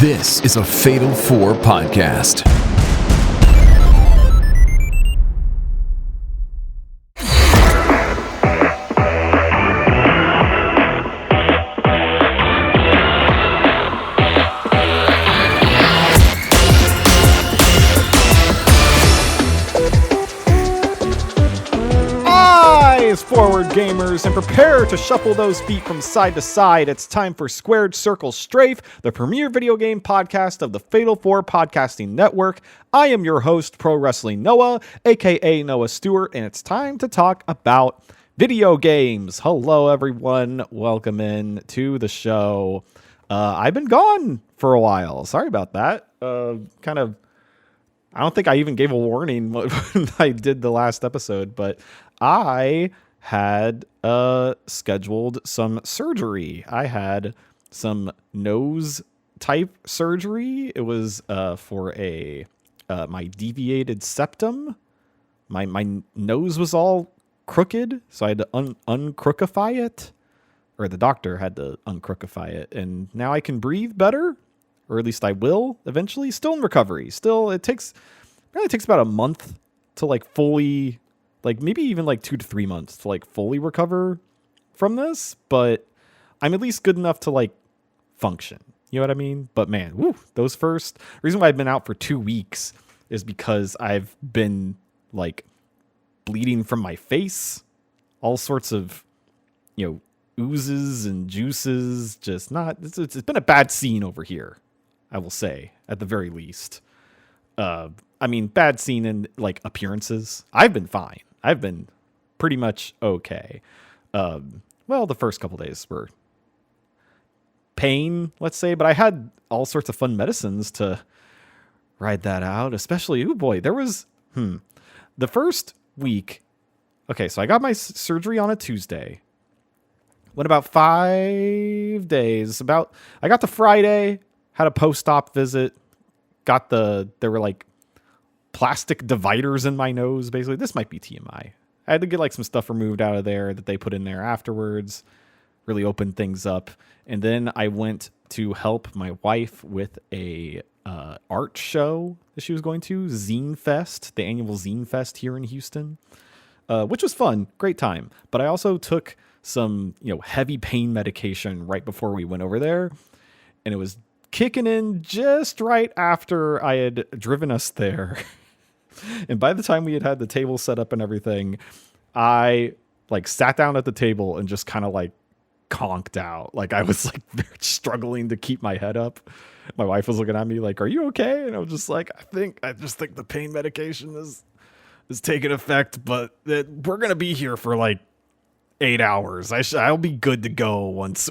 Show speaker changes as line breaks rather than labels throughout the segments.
This is a Fatal 4 podcast.
Forward gamers, and prepare to shuffle those feet from side to side. It's time for Squared Circle Strafe, the premier video game podcast of the Fatal 4 podcasting network. I am your host, Pro Wrestling Noah, aka Noah Stewart, and it's time to talk about video games. Hello everyone, welcome in to the show. I've been gone for a while, sorry about that. I don't think I even gave a warning when I did the last episode, but I had scheduled some surgery. I had some nose type surgery. It was for my deviated septum. My nose was all crooked, so I had to uncrookify it, or the doctor had to uncrookify it, and now I can breathe better, or at least I will eventually. Still in recovery. Still, it takes about a month to fully. Maybe even 2 to 3 months to fully recover from this, but I'm at least good enough to function. You know what I mean? But man, those first reason why I've been out for 2 weeks is because I've been bleeding from my face, all sorts of, oozes and juices. It's been a bad scene over here, I will say, at the very least. Bad scene in appearances. I've been fine. I've been pretty much okay. The first couple days were pain, let's say, but I had all sorts of fun medicines to ride that out, especially, there was, the first week. Okay, so I got my surgery on a Tuesday. Went about 5 days. I got to Friday, had a post-op visit, there were plastic dividers in my nose, basically. This might be TMI. I had to get some stuff removed out of there that they put in there afterwards, really opened things up. And then I went to help my wife with a art show that she was going to, Zine Fest, the annual Zine Fest here in Houston, which was fun, great time. But I also took some heavy pain medication right before we went over there, and it was kicking in just right after I had driven us there. And by the time we had the table set up and everything, I sat down at the table and just kind of conked out. I was struggling to keep my head up. My wife was looking at me like, "Are you okay?" And I was just I just think the pain medication is taking effect, but we're gonna be here for 8 hours. I'll be good to go once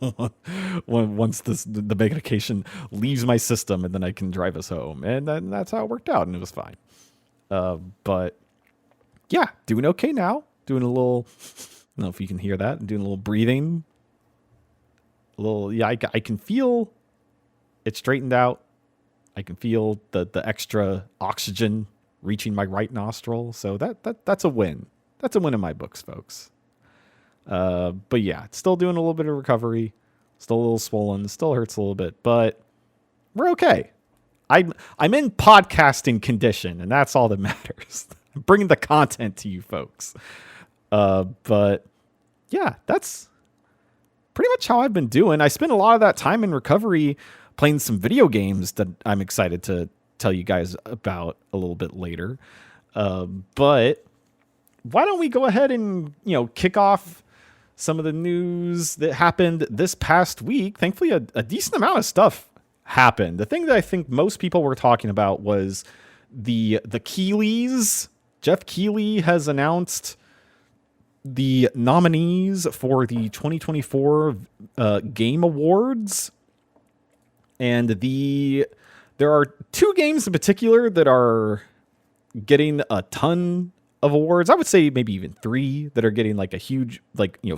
the medication leaves my system, and then I can drive us home. And then that's how it worked out, and it was fine. But yeah, doing okay now. Doing a little, I don't know if you can hear that. I'm doing a little breathing. I can feel it straightened out. I can feel the extra oxygen reaching my right nostril. So that's a win. That's a win in my books, folks. But yeah, still doing a little bit of recovery, still a little swollen, still hurts a little bit, but we're okay. I'm in podcasting condition, and that's all that matters. I'm bringing the content to you folks. But yeah, that's pretty much how I've been doing. I spent a lot of that time in recovery playing some video games that I'm excited to tell you guys about a little bit later. But why don't we go ahead and, kick off some of the news that happened this past week. Thankfully, a decent amount of stuff happened. The thing that I think most people were talking about was the Keeleys. Jeff Keighley has announced the nominees for the 2024 Game Awards. And there are 2 games in particular that are getting a ton of awards. I would say maybe even 3 that are getting a huge,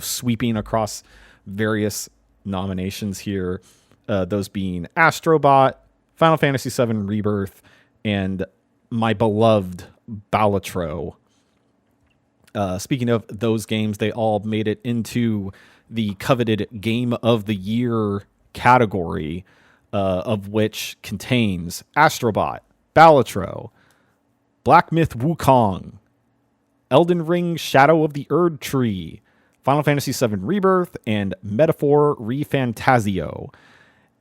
sweeping across various nominations here. Those being Astrobot, Final Fantasy VII Rebirth, and my beloved Balatro. Speaking of those games, they all made it into the coveted Game of the Year category. of which contains Astrobot, Balatro, Black Myth Wukong, Elden Ring Shadow of the Erd Tree, Final Fantasy VII Rebirth, and Metaphor ReFantazio.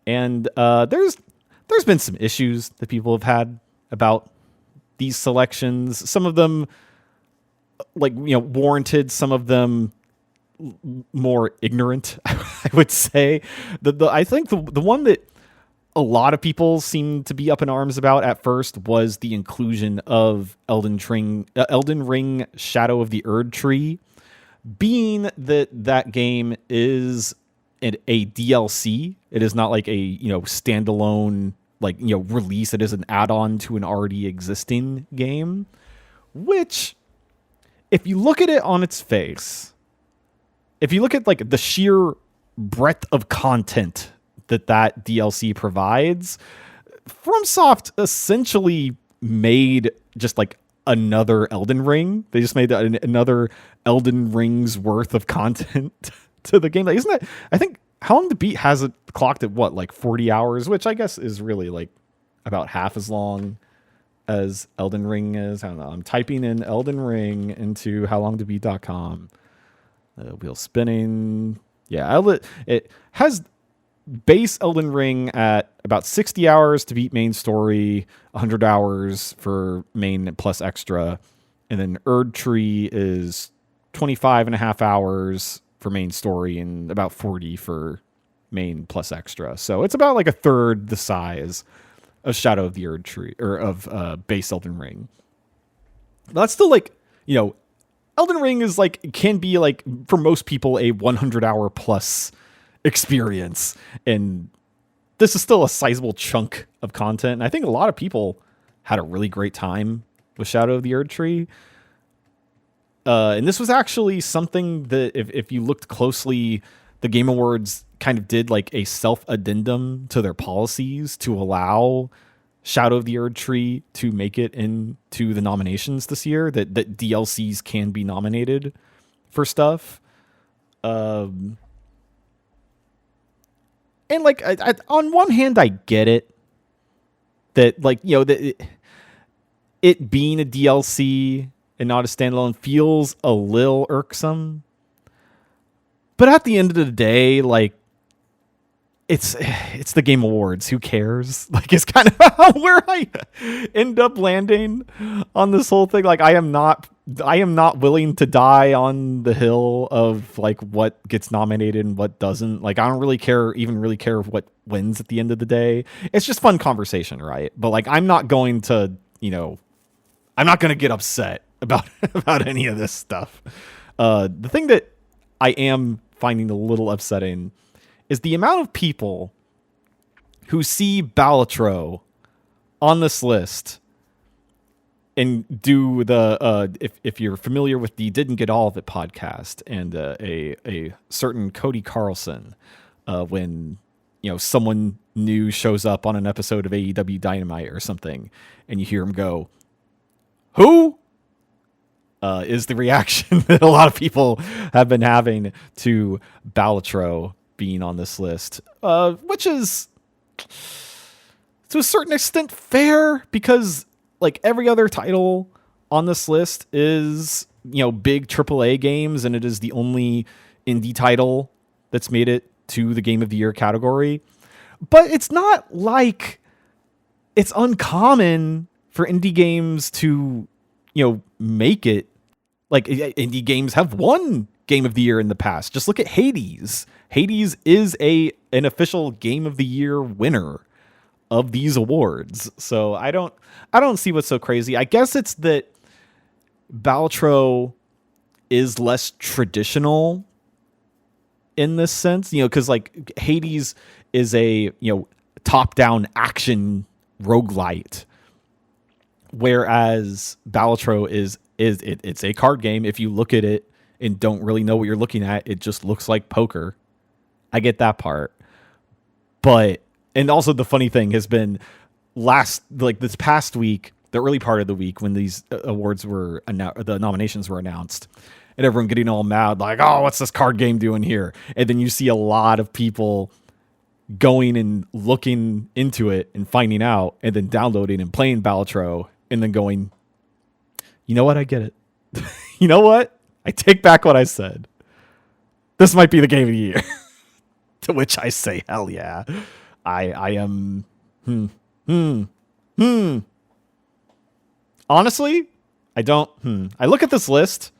And there's been some issues that people have had about these selections. Some of them, warranted. Some of them more ignorant, I would say. I think the one that a lot of people seem to be up in arms about at first was the inclusion of Elden Ring Shadow of the Erd Tree, being that game is a DLC. It is not like a standalone release. It is an add-on to an already existing game, which, if you look at it on its face, if you look at the sheer breadth of content that DLC provides, FromSoft essentially made just another Elden Ring. They just made another Elden Ring's worth of content to the game. Isn't that? I think How Long to Beat has it clocked at 40 hours, which I guess is really about half as long as Elden Ring is. I don't know. I'm typing in Elden Ring into howlongtobeat.com. Wheel spinning. Yeah, it has base Elden Ring at about 60 hours to beat main story, 100 hours for main plus extra, and then Erd Tree is 25 and a half hours for main story and about 40 for main plus extra. So it's about a third the size of Shadow of the Erd Tree, or of base Elden Ring. That's still Elden Ring is can be for most people a 100 hour plus experience, and this is still a sizable chunk of content. And I think a lot of people had a really great time with Shadow of the Erd Tree. And this was actually something that if you looked closely, the Game Awards kind of did a self-addendum to their policies to allow Shadow of the Erd Tree to make it into the nominations this year, that DLCs can be nominated for stuff. And I, on one hand, I get it that it being a DLC and not a standalone feels a little irksome. But at the end of the day, it's the Game Awards. Who cares? It's kind of where I end up landing on this whole thing. I am not willing to die on the hill of what gets nominated and what doesn't. I don't really care what wins at the end of the day. It's just fun conversation, right? But I'm not going to, I'm not going to get upset about any of this stuff. The thing that I am finding a little upsetting is the amount of people who see Balatro on this list and do the if you're familiar with the Didn't Get All of It podcast, and a certain Cody Carlson, when someone new shows up on an episode of AEW Dynamite or something, and you hear him go, "Who?" Is the reaction that a lot of people have been having to Balatro being on this list, which is to a certain extent fair, because every other title on this list is big AAA games, and it is the only indie title that's made it to the Game of the Year category. But it's not it's uncommon for indie games to make it. Indie games have won Game of the Year in the past. Just look at Hades. Hades is an official Game of the Year winner of these awards. So I don't see what's so crazy. I guess it's that Balatro is less traditional in this sense, because Hades is a top-down action roguelite, whereas Balatro is it's a card game. If you look at it and don't really know what you're looking at, it just looks like poker. I get that part. But, and also the funny thing has been this past week, the early part of the week when these awards were the nominations were announced, and everyone getting all mad, oh, what's this card game doing here? And then you see a lot of people going and looking into it and finding out, and then downloading and playing Balatro, and then going, you know what? I get it. You know what? I take back what I said. This might be the game of the year. To which I say, hell yeah. I am... Honestly, I don't... I look at this list,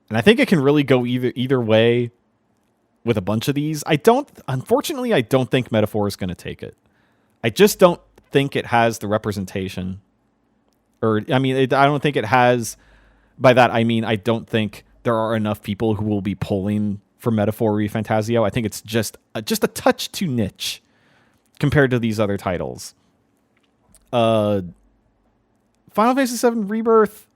and I think it can really go either way with a bunch of these. Unfortunately, I don't think Metaphor is going to take it. I just don't think it has the representation. I don't think it has... By that, I mean, I don't think there are enough people who will be pulling for Metaphor ReFantazio. I think it's just a touch too niche compared to these other titles. Final Fantasy VII Rebirth,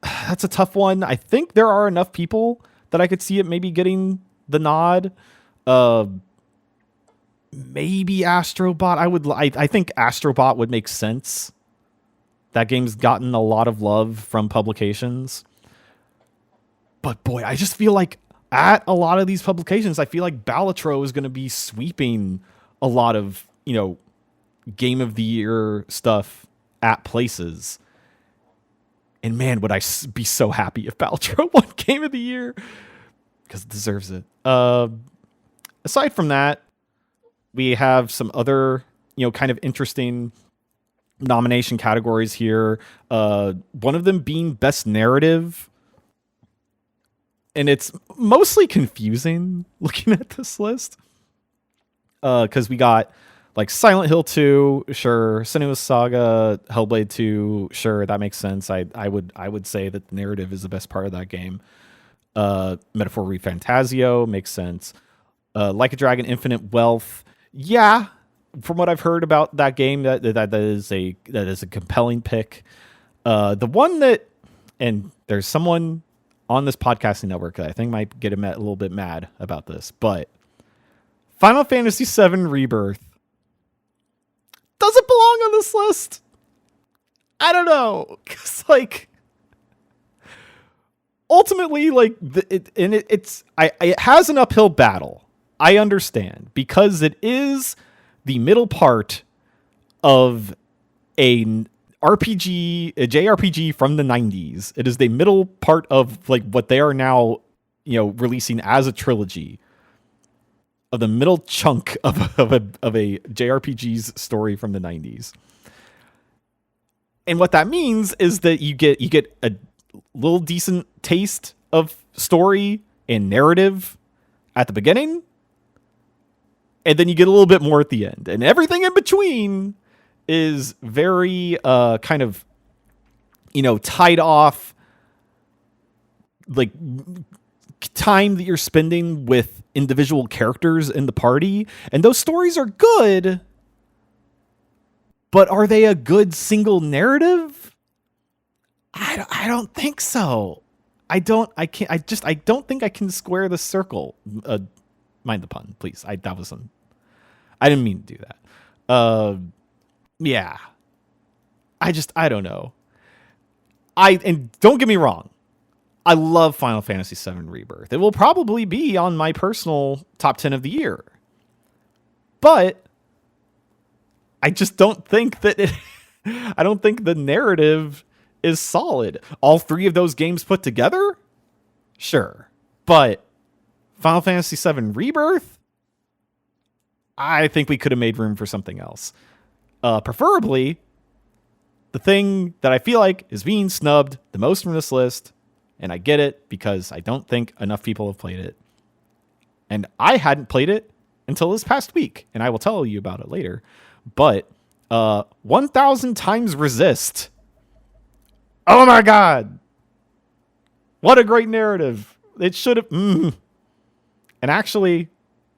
that's a tough one. I think there are enough people that I could see it maybe getting the nod. Maybe Astrobot. I think Astrobot would make sense. That game's gotten a lot of love from publications. But boy, I just feel like at a lot of these publications, I feel like Balatro is going to be sweeping a lot of, Game of the Year stuff at places. And man, would I be so happy if Balatro won Game of the Year, because it deserves it. Aside from that, we have some other, kind of interesting nomination categories here. One of them being Best Narrative. And it's mostly confusing looking at this list. Because we got like Silent Hill 2, sure. Senua's Saga, Hellblade 2, sure, that makes sense. I would say that the narrative is the best part of that game. Metaphor ReFantazio makes sense. Like a Dragon Infinite Wealth, yeah. From what I've heard about that game, that is a compelling pick. The one that, and there's someone on this podcasting network that I think might get a little bit mad about this, but Final Fantasy VII Rebirth, does it belong on this list? I don't know, because ultimately, it has an uphill battle. I understand, because it is the middle part of a JRPG from the 90s. It is the middle part of what they are now, releasing as a trilogy, of the middle chunk of a JRPG's story from the 90s. And what that means is that you get a little decent taste of story and narrative at the beginning, and then you get a little bit more at the end. And everything in between is very kind of, tied off, time that you're spending with individual characters in the party. And those stories are good, but are they a good single narrative? I don't think so. I don't think I can square the circle. Mind the pun, please. I didn't mean to do that. Yeah. I don't know. And don't get me wrong, I love Final Fantasy VII Rebirth. It will probably be on my personal top 10 of the year. But I just don't think that I don't think the narrative is solid. All three of those games put together? Sure. But Final Fantasy VII Rebirth? I think we could have made room for something else. Preferably, the thing that I feel like is being snubbed the most from this list, and I get it because I don't think enough people have played it. And I hadn't played it until this past week, and I will tell you about it later. But 1,000 Times Resist. Oh my god. What a great narrative. It should have... And actually,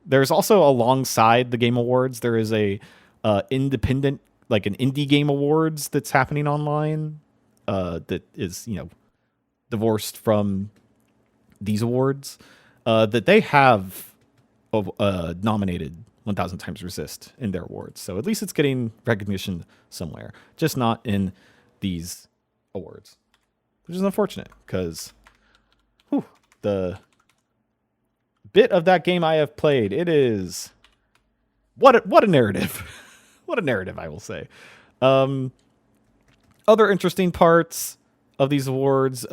there's also alongside the Game Awards, there is a independent, an indie game awards that's happening online that is, divorced from these awards, that they have nominated 1,000 Times Resist in their awards. So at least it's getting recognition somewhere, just not in these awards, which is unfortunate because the bit of that game I have played. It is what a narrative. What a narrative, I will say. Other interesting parts of these awards,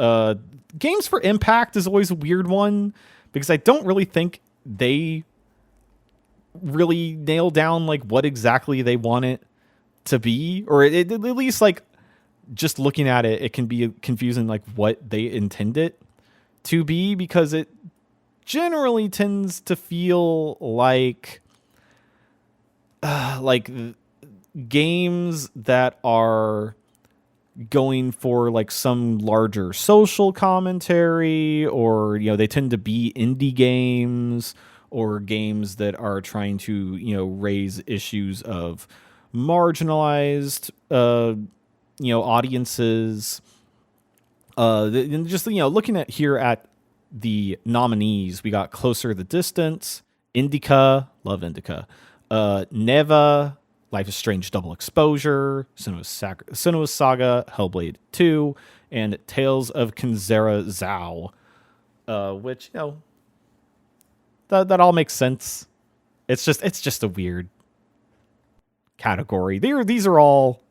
Games for Impact is always a weird one because I don't really think they really nail down like what exactly they want it to be, or at least like just looking at it, it can be confusing like what they intend it to be, because it generally tends to feel like games that are going for like some larger social commentary, or they tend to be indie games or games that are trying to raise issues of marginalized audiences. And just looking at here at the nominees, we got Closer the Distance, Indica, love Indica, Neva, Life is Strange Double Exposure, Senua's Saga, Hellblade 2, and Tales of Kenzera Zhao, which that all makes sense. It's just a weird category. These are all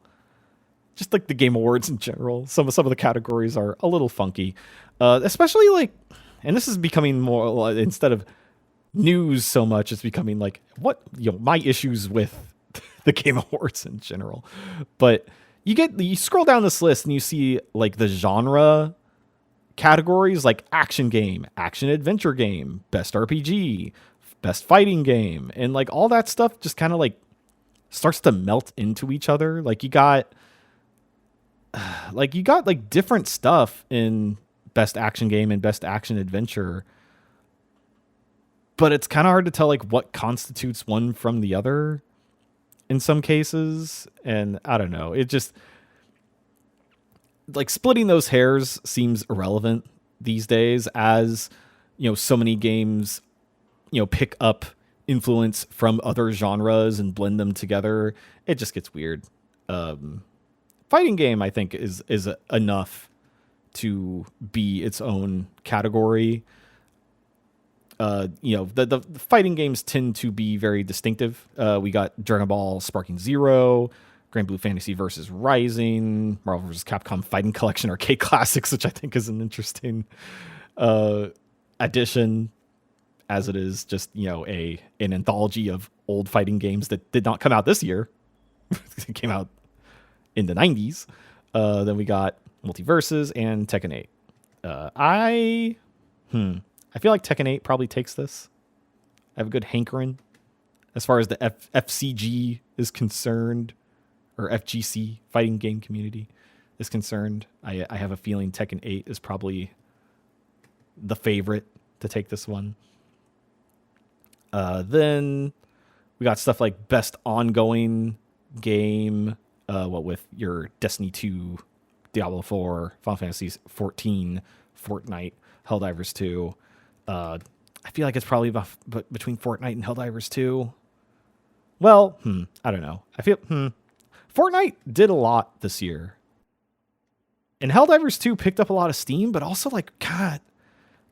just like the Game Awards in general. Some of the categories are a little funky, especially like, and this is becoming more, instead of news so much, it's becoming like what my issues with the Game Awards in general. But you scroll down this list and you see like the genre categories, like action game, action adventure game, best RPG, best fighting game, and like all that stuff just kind of like starts to melt into each other. Like you got like different stuff in best action game and best action adventure, but it's kind of hard to tell like what constitutes one from the other in some cases. And I don't know, it just like splitting those hairs seems irrelevant these days, as so many games pick up influence from other genres and blend them together. It just gets weird. Fighting game, I think, is enough to be its own category. The fighting games tend to be very distinctive. We got Dragon Ball Sparking Zero, Grand Blue Fantasy versus Rising, Marvel vs. Capcom Fighting Collection Arcade Classics, which I think is an interesting addition, as it is just an anthology of old fighting games that did not come out this year. It came out in the 90s. Then we got Multiverses and Tekken 8. I feel like Tekken 8 probably takes this. I have a good hankering as far as the FCG is concerned, or FGC, fighting game community, is concerned. I have a feeling Tekken 8 is probably the favorite to take this one. Then we got stuff like best ongoing game, with your Destiny 2, Diablo 4, Final Fantasy 14, Fortnite, Helldivers 2. I feel like it's probably between Fortnite and Helldivers 2. Well, I don't know. I feel Fortnite did a lot this year, and Helldivers 2 picked up a lot of steam, but also like kind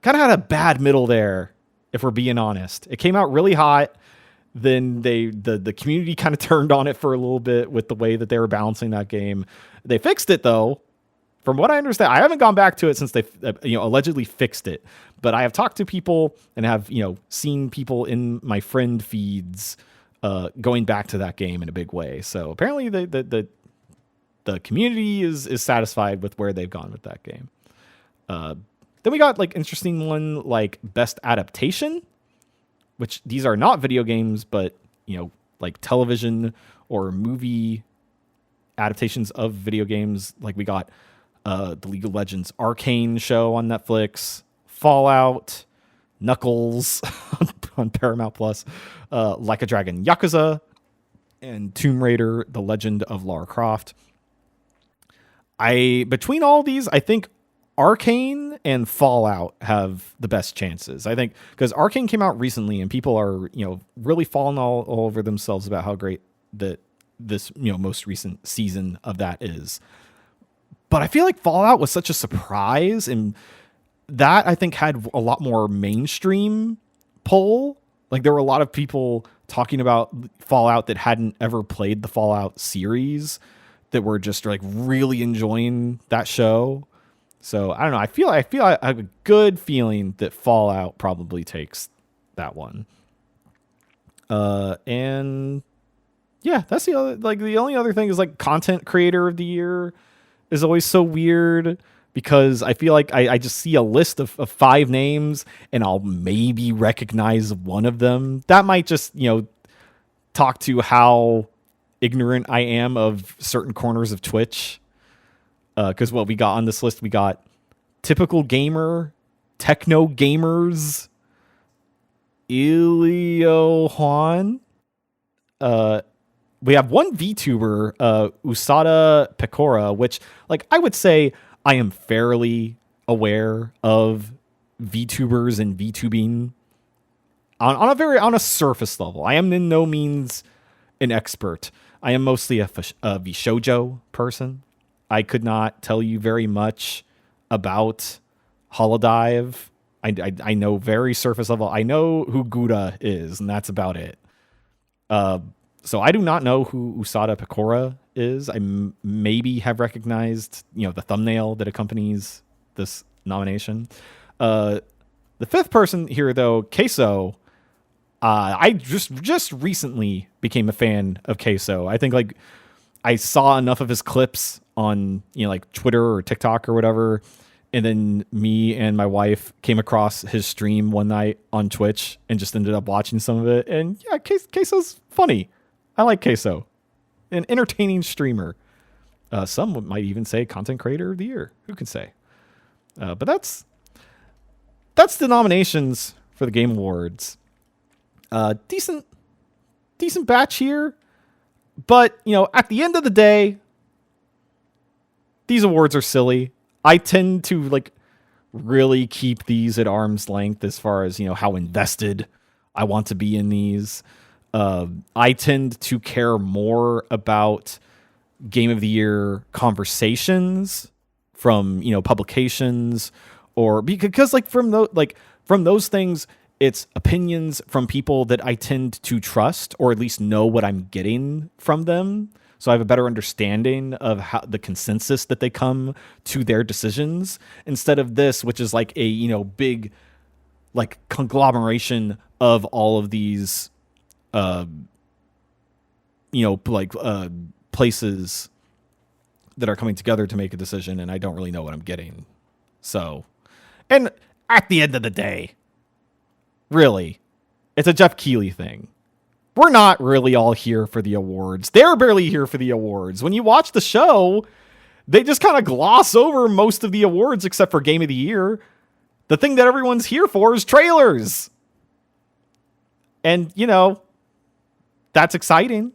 of had a bad middle there, if we're being honest. It came out really hot. Then the community kind of turned on it for a little bit with the way that they were balancing that game. They fixed it though. From what I understand, I haven't gone back to it since they allegedly fixed it, but I have talked to people and have seen people in my friend feeds going back to that game in a big way. So apparently the community is satisfied with where they've gone with that game. Then we got like interesting one like best adaptation, which these are not video games, but like television or movie adaptations of video games. Like we got the League of Legends Arcane show on Netflix, Fallout, Knuckles on Paramount Plus, Like a Dragon Yakuza, and Tomb Raider: The Legend of Lara Croft. Between all these, I think Arcane and Fallout have the best chances. I think because Arcane came out recently and people are, really falling all over themselves about how great this most recent season of that is. But I feel like Fallout was such a surprise, and that I think had a lot more mainstream poll. Like, there were a lot of people talking about Fallout that hadn't ever played the Fallout series that were just like really enjoying that show. So I don't know. I have a good feeling that Fallout probably takes that one. And yeah, that's the only other thing is like content creator of the year is always so weird because I feel like I just see a list of 5 names and I'll maybe recognize one of them. That might just, talk to how ignorant I am of certain corners of Twitch. Because what we got on this list, we got typical gamer, techno gamers, Ilio Juan. We have one VTuber, Usada Pecora, which, like, I would say I am fairly aware of VTubers and VTubing on a surface level. I am in no means an expert. I am mostly a Vshoujo person. I could not tell you very much about Holodive. I know very surface level. I know who Gouda is, and that's about it. So I do not know who Usada Pecora is. I maybe have recognized, the thumbnail that accompanies this nomination. The 5th person here, though, Queso. I just recently became a fan of Queso. I think like I saw enough of his clips on like Twitter or TikTok or whatever, and then me and my wife came across his stream one night on Twitch and just ended up watching some of it. And yeah, Queso's funny. I like Queso, an entertaining streamer. Some might even say content creator of the year. Who can say? But that's the nominations for the Game Awards. Decent batch here, but at the end of the day, these awards are silly. I tend to like really keep these at arm's length as far as how invested I want to be in these. I tend to care more about Game of the Year conversations from publications, or because from those things, it's opinions from people that I tend to trust, or at least know what I'm getting from them. So I have a better understanding of how the consensus that they come to their decisions, instead of this, which is like a, big like conglomeration of all of these, places that are coming together to make a decision. And I don't really know what I'm getting. So, and at the end of the day, really, it's a Jeff Keighley thing. We're not really all here for the awards. They're barely here for the awards. When you watch the show, they just kind of gloss over most of the awards except for Game of the Year. The thing that everyone's here for is trailers. And, that's exciting.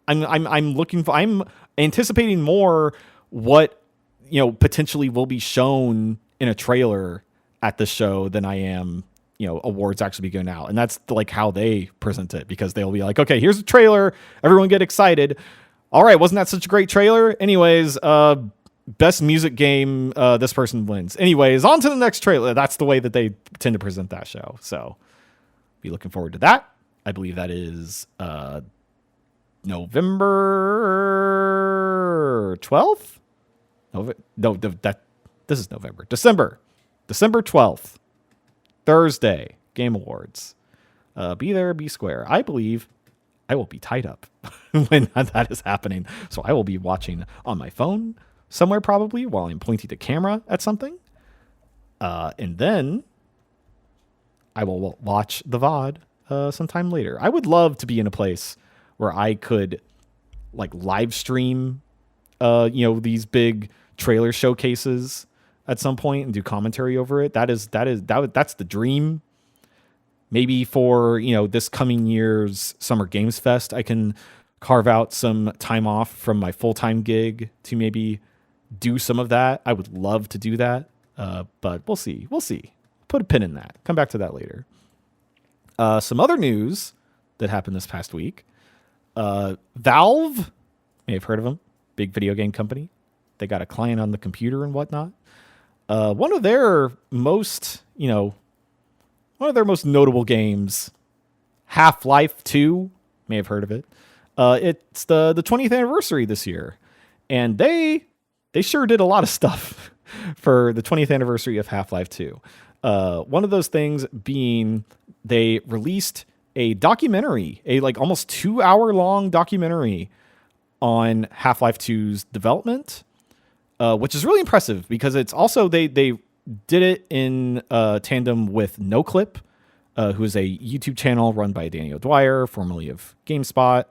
I'm anticipating more what, potentially will be shown in a trailer at the show than I am awards actually be going out. And that's like how they present it, because they'll be like, okay, here's a trailer. Everyone get excited. All right. Wasn't that such a great trailer? Anyways, best music game. This person wins. Anyways, on to the next trailer. That's the way that they tend to present that show. So be looking forward to that. I believe that is, November 12th. This is November, December 12th. Thursday, Game Awards. Be there, be square. I believe I will be tied up when that is happening. So I will be watching on my phone somewhere, probably while I'm pointing the camera at something. And then I will watch the VOD sometime later. I would love to be in a place where I could like live stream, these big trailer showcases at some point and do commentary over it. That's the dream. Maybe for, this coming year's Summer Games Fest, I can carve out some time off from my full-time gig to maybe do some of that. I would love to do that. But we'll see. Put a pin in that. Come back to that later. Some other news that happened this past week. Valve, may have heard of them, big video game company. They got a client on the computer and whatnot. One of their most one of their most notable games, Half-Life 2. May have heard of it. It's the 20th anniversary this year, and they sure did a lot of stuff for the 20th anniversary of Half-Life 2. One of those things being they released a documentary, a like almost 2-hour long documentary on Half-Life 2's development, which is really impressive because it's also they did it in tandem with NoClip, who is a YouTube channel run by Danny O'Dwyer, formerly of GameSpot,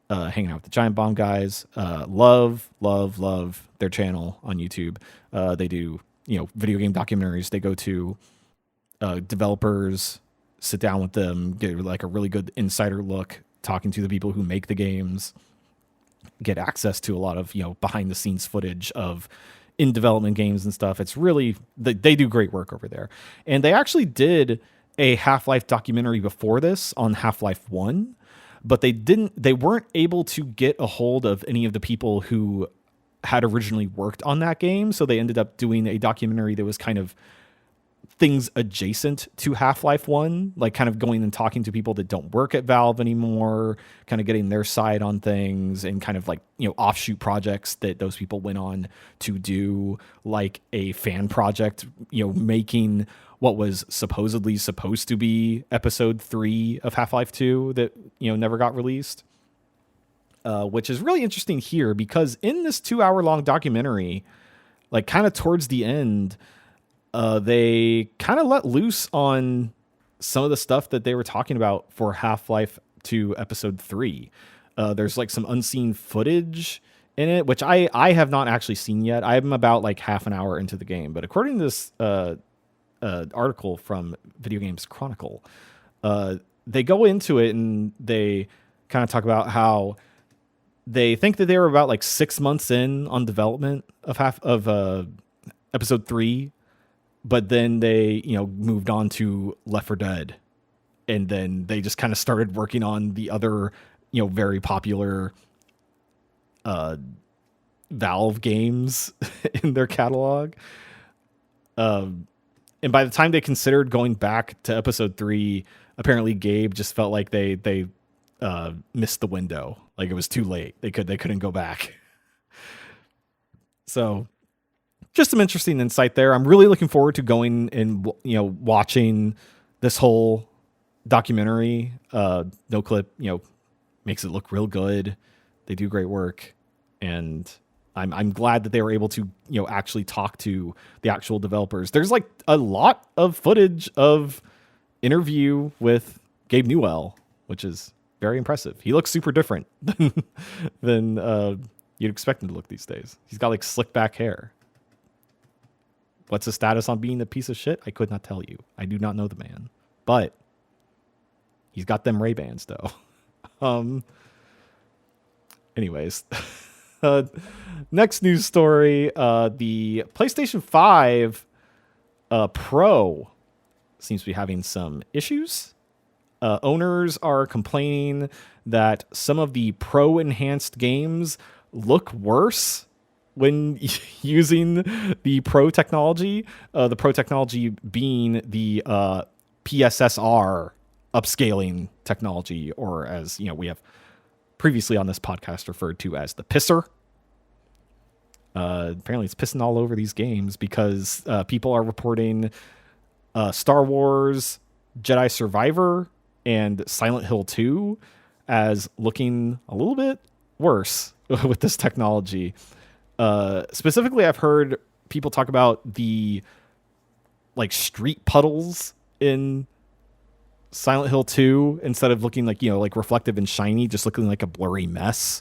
hanging out with the Giant Bomb guys. Love their channel on YouTube. They do, video game documentaries. They go to developers, sit down with them, get like a really good insider look, talking to the people who make the games, get access to a lot of, behind the scenes footage of in development games and stuff. It's really, they do great work over there. And they actually did a Half-Life documentary before this on Half-Life 1, but they weren't able to get a hold of any of the people who had originally worked on that game. So they ended up doing a documentary that was kind of things adjacent to Half-Life 1, like kind of going and talking to people that don't work at Valve anymore, kind of getting their side on things, and kind of like, offshoot projects that those people went on to do, like a fan project, making what was supposedly supposed to be episode 3 of Half-Life 2 that, never got released. Which is really interesting here because in this 2-hour long documentary, like kind of towards the end, they kind of let loose on some of the stuff that they were talking about for Half-Life 2 episode 3. There's like some unseen footage in it, which I have not actually seen yet. I'm about like half an hour into the game, but according to this article from Video Games Chronicle, they go into it and they kind of talk about how they think that they were about like 6 months in on development of episode 3, but then they, moved on to Left 4 Dead, and then they just kind of started working on the other, very popular Valve games in their catalog. And by the time they considered going back to episode 3, apparently Gabe just felt like they missed the window. Like it was too late. They couldn't go back. So just some interesting insight there. I'm really looking forward to going and, watching this whole documentary. NoClip, makes it look real good. They do great work. And I'm glad that they were able to, actually talk to the actual developers. There's like a lot of footage of interview with Gabe Newell, which is very impressive. He looks super different than you'd expect him to look these days. He's got like slick back hair. What's his status on being a piece of shit? I could not tell you. I do not know the man, but he's got them Ray-Bans though. Anyways, next news story, the PlayStation 5 Pro seems to be having some issues. Owners are complaining that some of the Pro enhanced games look worse when using the Pro technology. The Pro technology being the PSSR upscaling technology, or as we have previously on this podcast referred to as the pisser. Apparently it's pissing all over these games because people are reporting Star Wars Jedi Survivor and Silent Hill 2 as looking a little bit worse with this technology. Specifically, I've heard people talk about the like street puddles in Silent Hill 2, instead of looking like, like reflective and shiny, just looking like a blurry mess.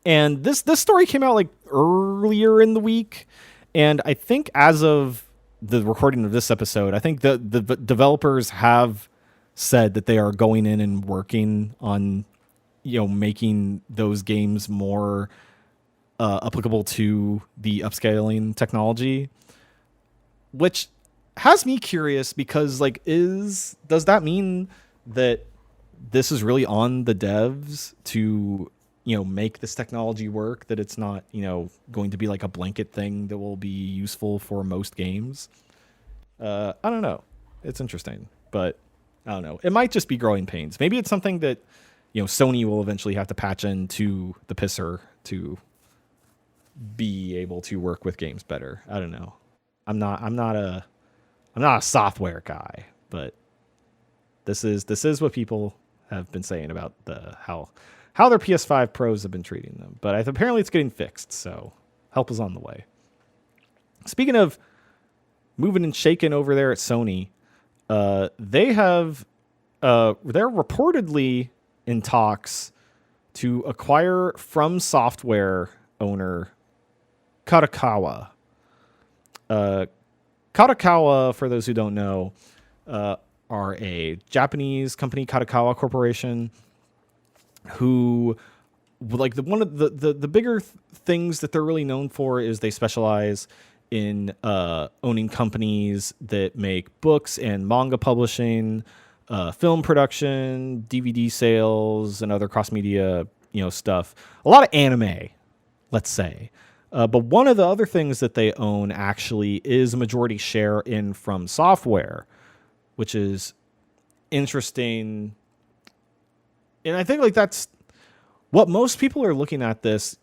And this story came out like earlier in the week. And I think as of the recording of this episode, I think the developers have said that they are going in and working on, making those games more applicable to the upscaling technology, which has me curious because does that mean that this is really on the devs to, make this technology work, that it's not, going to be like a blanket thing that will be useful for most games? I don't know. It's interesting, but I don't know. It might just be growing pains. Maybe it's something that, Sony will eventually have to patch into the pisser to be able to work with games better. I don't know. I'm not a software guy, but this is what people have been saying about how their PS5 Pros have been treating them. But apparently it's getting fixed, so help is on the way. Speaking of moving and shaking over there at Sony, they're reportedly in talks to acquire From Software owner Kadokawa. Kadokawa, for those who don't know, are a Japanese company, Kadokawa Corporation, who, like, one of the bigger things that they're really known for is they specialize in owning companies that make books and manga publishing, film production, DVD sales, and other cross-media, stuff. A lot of anime, let's say. But one of the other things that they own actually is a majority share in From Software, which is interesting. And I think, like, that's what most people are looking at this,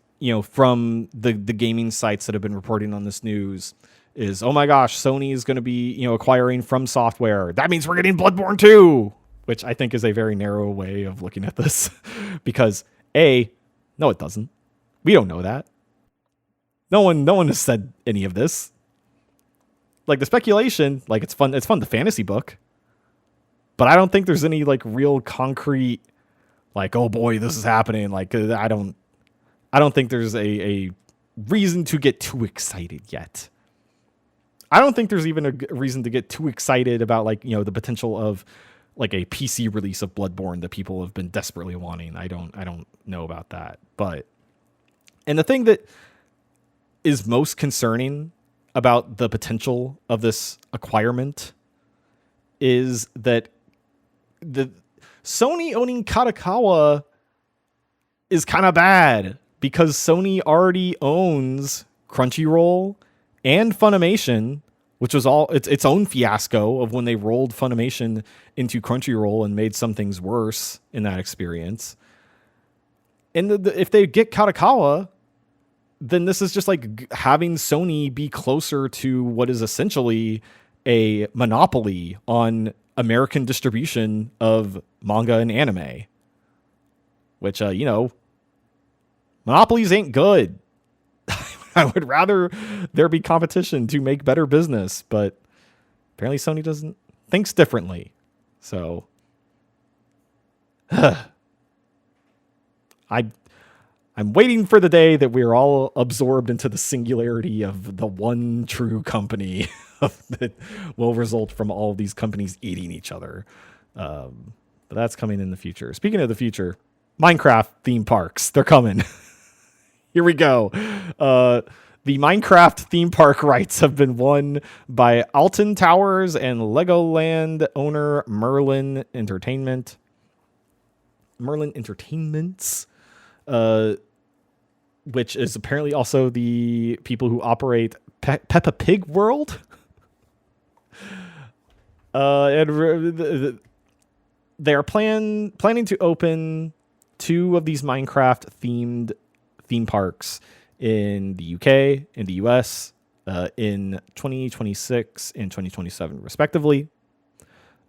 from the gaming sites that have been reporting on this news is, oh my gosh, Sony is going to be, acquiring From Software. That means we're getting Bloodborne 2, which I think is a very narrow way of looking at this because no, it doesn't. We don't know that. No one has said any of this. Like, the speculation, like, it's fun to fantasy book, but I don't think there's any, like, real concrete, like, oh boy, this is happening. Like, I don't think there's a reason to get too excited yet. I don't think there's even a reason to get too excited about, like, the potential of, like, a PC release of Bloodborne that people have been desperately wanting. I don't know about that. And the thing that is most concerning about the potential of this acquirement is that the Sony owning Kadokawa is kind of bad because Sony already owns Crunchyroll and Funimation, which was all its own fiasco of when they rolled Funimation into Crunchyroll and made some things worse in that experience. And if they get Kadokawa, then this is just like having Sony be closer to what is essentially a monopoly on American distribution of manga and anime, which, monopolies ain't good. I would rather there be competition to make better business, but apparently Sony thinks differently. So I'm waiting for the day that we're all absorbed into the singularity of the one true company that will result from all of these companies eating each other. But that's coming in the future. Speaking of the future, Minecraft theme parks, they're coming. Here we go. The Minecraft theme park rights have been won by Alton Towers and Legoland owner Merlin Entertainments. Which is apparently also the people who operate Peppa Pig World. And they are planning to open 2 of these Minecraft themed theme parks in the UK, in the US, in 2026 and 2027, respectively.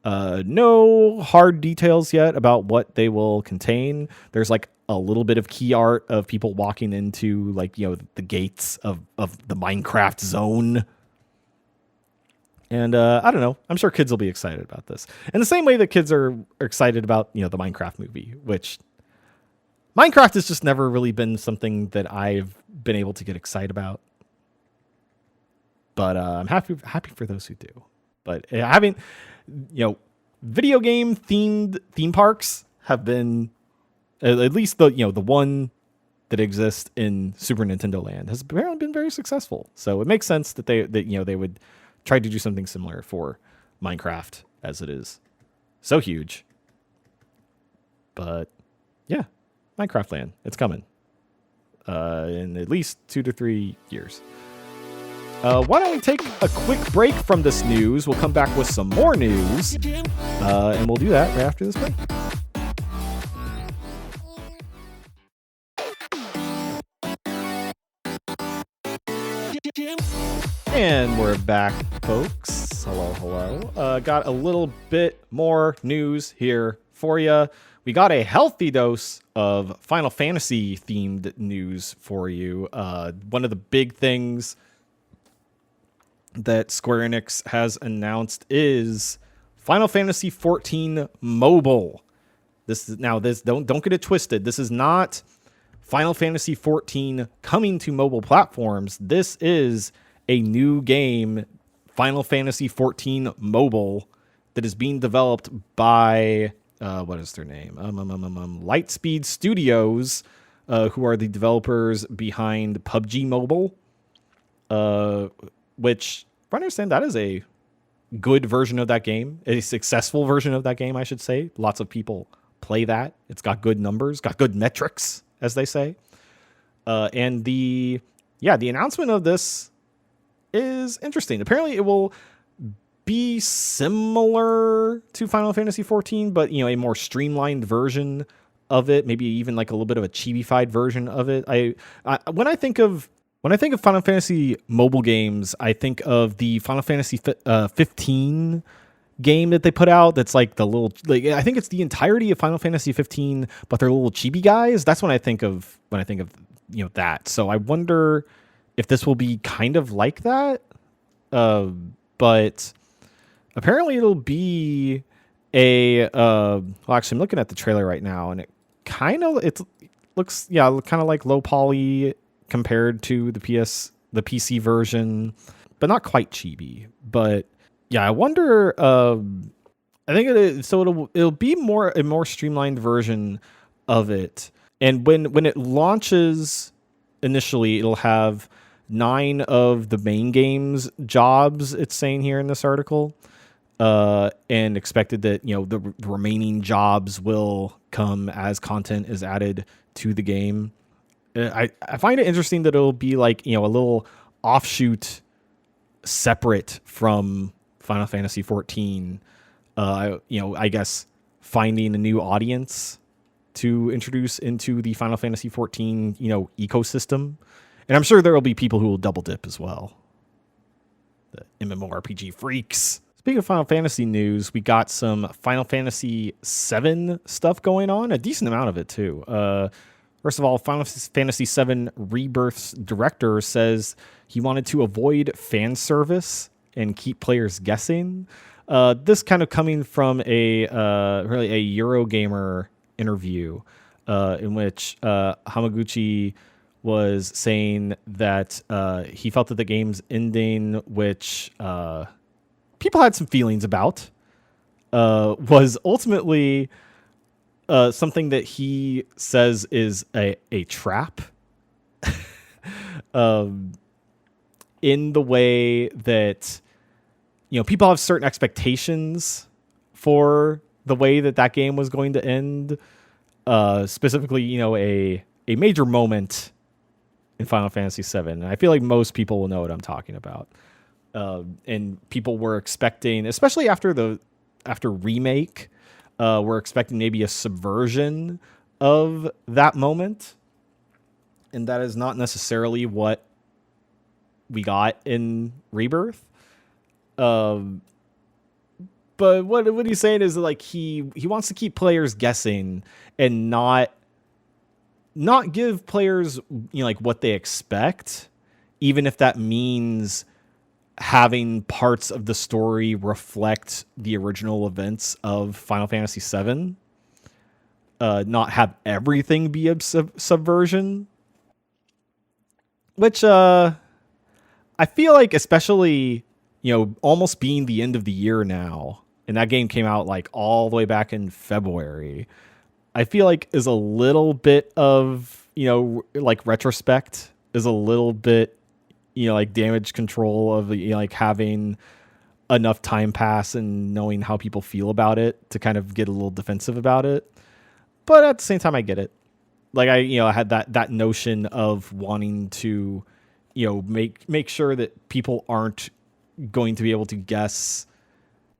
No hard details yet about what they will contain. There's like a little bit of key art of people walking into, like, the gates of the Minecraft zone. And I don't know. I'm sure kids will be excited about this. In the same way that kids are excited about, the Minecraft movie, which Minecraft has just never really been something that I've been able to get excited about. But I'm happy for those who do. But having, video game themed theme parks have been, at least the one that exists in Super Nintendo Land has apparently been very successful. So it makes sense that they would try to do something similar for Minecraft, as it is so huge. But yeah, Minecraft Land, it's coming in at least 2 to 3 years. Why don't we take a quick break from this news? We'll come back with some more news, and we'll do that right after this break. And we're back, folks. Hello. Got a little bit more news here for you. We got a healthy dose of Final Fantasy themed news for you. One of the big things that Square Enix has announced is Final Fantasy XIV Mobile. Don't get it twisted. This is not Final Fantasy XIV coming to mobile platforms. This is a new game, Final Fantasy XIV Mobile, that is being developed by what is their name? Lightspeed Studios, who are the developers behind PUBG Mobile, which, if I understand, that is a good version of that game, a successful version of that game, I should say. Lots of people play that. It's got good numbers, got good metrics, as they say. And the announcement of this is interesting. Apparently, it will be similar to Final Fantasy XIV, but a more streamlined version of it. Maybe even like a little bit of a chibi-fied version of it. When I think of Final Fantasy mobile games, I think of the Final Fantasy 15 game that they put out. That's like the little, I think it's the entirety of Final Fantasy 15, but they're little chibi guys. That's when I think of that. So I wonder if this will be kind of like that. But apparently it'll be actually I'm looking at the trailer right now, and it looks kind of like low poly compared to the PC version, but not quite chibi. But yeah, I wonder. I think it is, so it'll be a more streamlined version of it. And when it launches initially, it'll have 9 of the main game's jobs. It's saying here in this article, and expected that the remaining jobs will come as content is added to the game. I find it interesting that it'll be like a little offshoot, separate from Final Fantasy XIV. I guess finding a new audience to introduce into the Final Fantasy XIV ecosystem, and I'm sure there will be people who will double dip as well. The MMORPG freaks. Speaking of Final Fantasy news, we got some Final Fantasy VII stuff going on, a decent amount of it too. First of all, Final Fantasy VII Rebirth's director says he wanted to avoid fan service and keep players guessing. This kind of coming from a Eurogamer interview in which Hamaguchi was saying that he felt that the game's ending, which people had some feelings about, was ultimately something that he says is a trap. In the way that people have certain expectations for the way that game was going to end. Specifically, a major moment in Final Fantasy VII. And I feel like most people will know what I'm talking about. And people were expecting, especially after Remake, we're expecting maybe a subversion of that moment. And that is not necessarily what we got in Rebirth. But what he's saying is like he wants to keep players guessing and not give players like what they expect, even if that means having parts of the story reflect the original events of Final Fantasy VII. Not have everything be a subversion, which I feel like, especially almost being the end of the year now, and that game came out like all the way back in February, I feel like is a little bit of like retrospect, is a little bit like damage control of like having enough time pass and knowing how people feel about it to kind of get a little defensive about it. But at the same time, I get it. Like I had that notion of wanting to make sure that people aren't going to be able to guess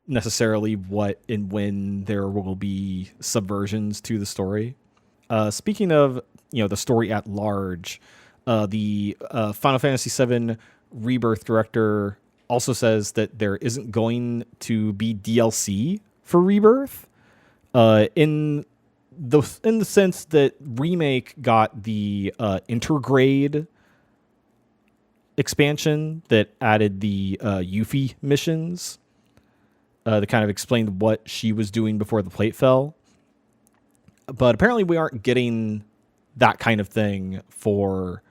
necessarily what and when there will be subversions to the story. Speaking of, the story at large, the Final Fantasy VII Rebirth director also says that there isn't going to be DLC for Rebirth, in the sense that Remake got the intergrade expansion that added the Yuffie missions, that kind of explained what she was doing before the plate fell. But apparently we aren't getting that kind of thing for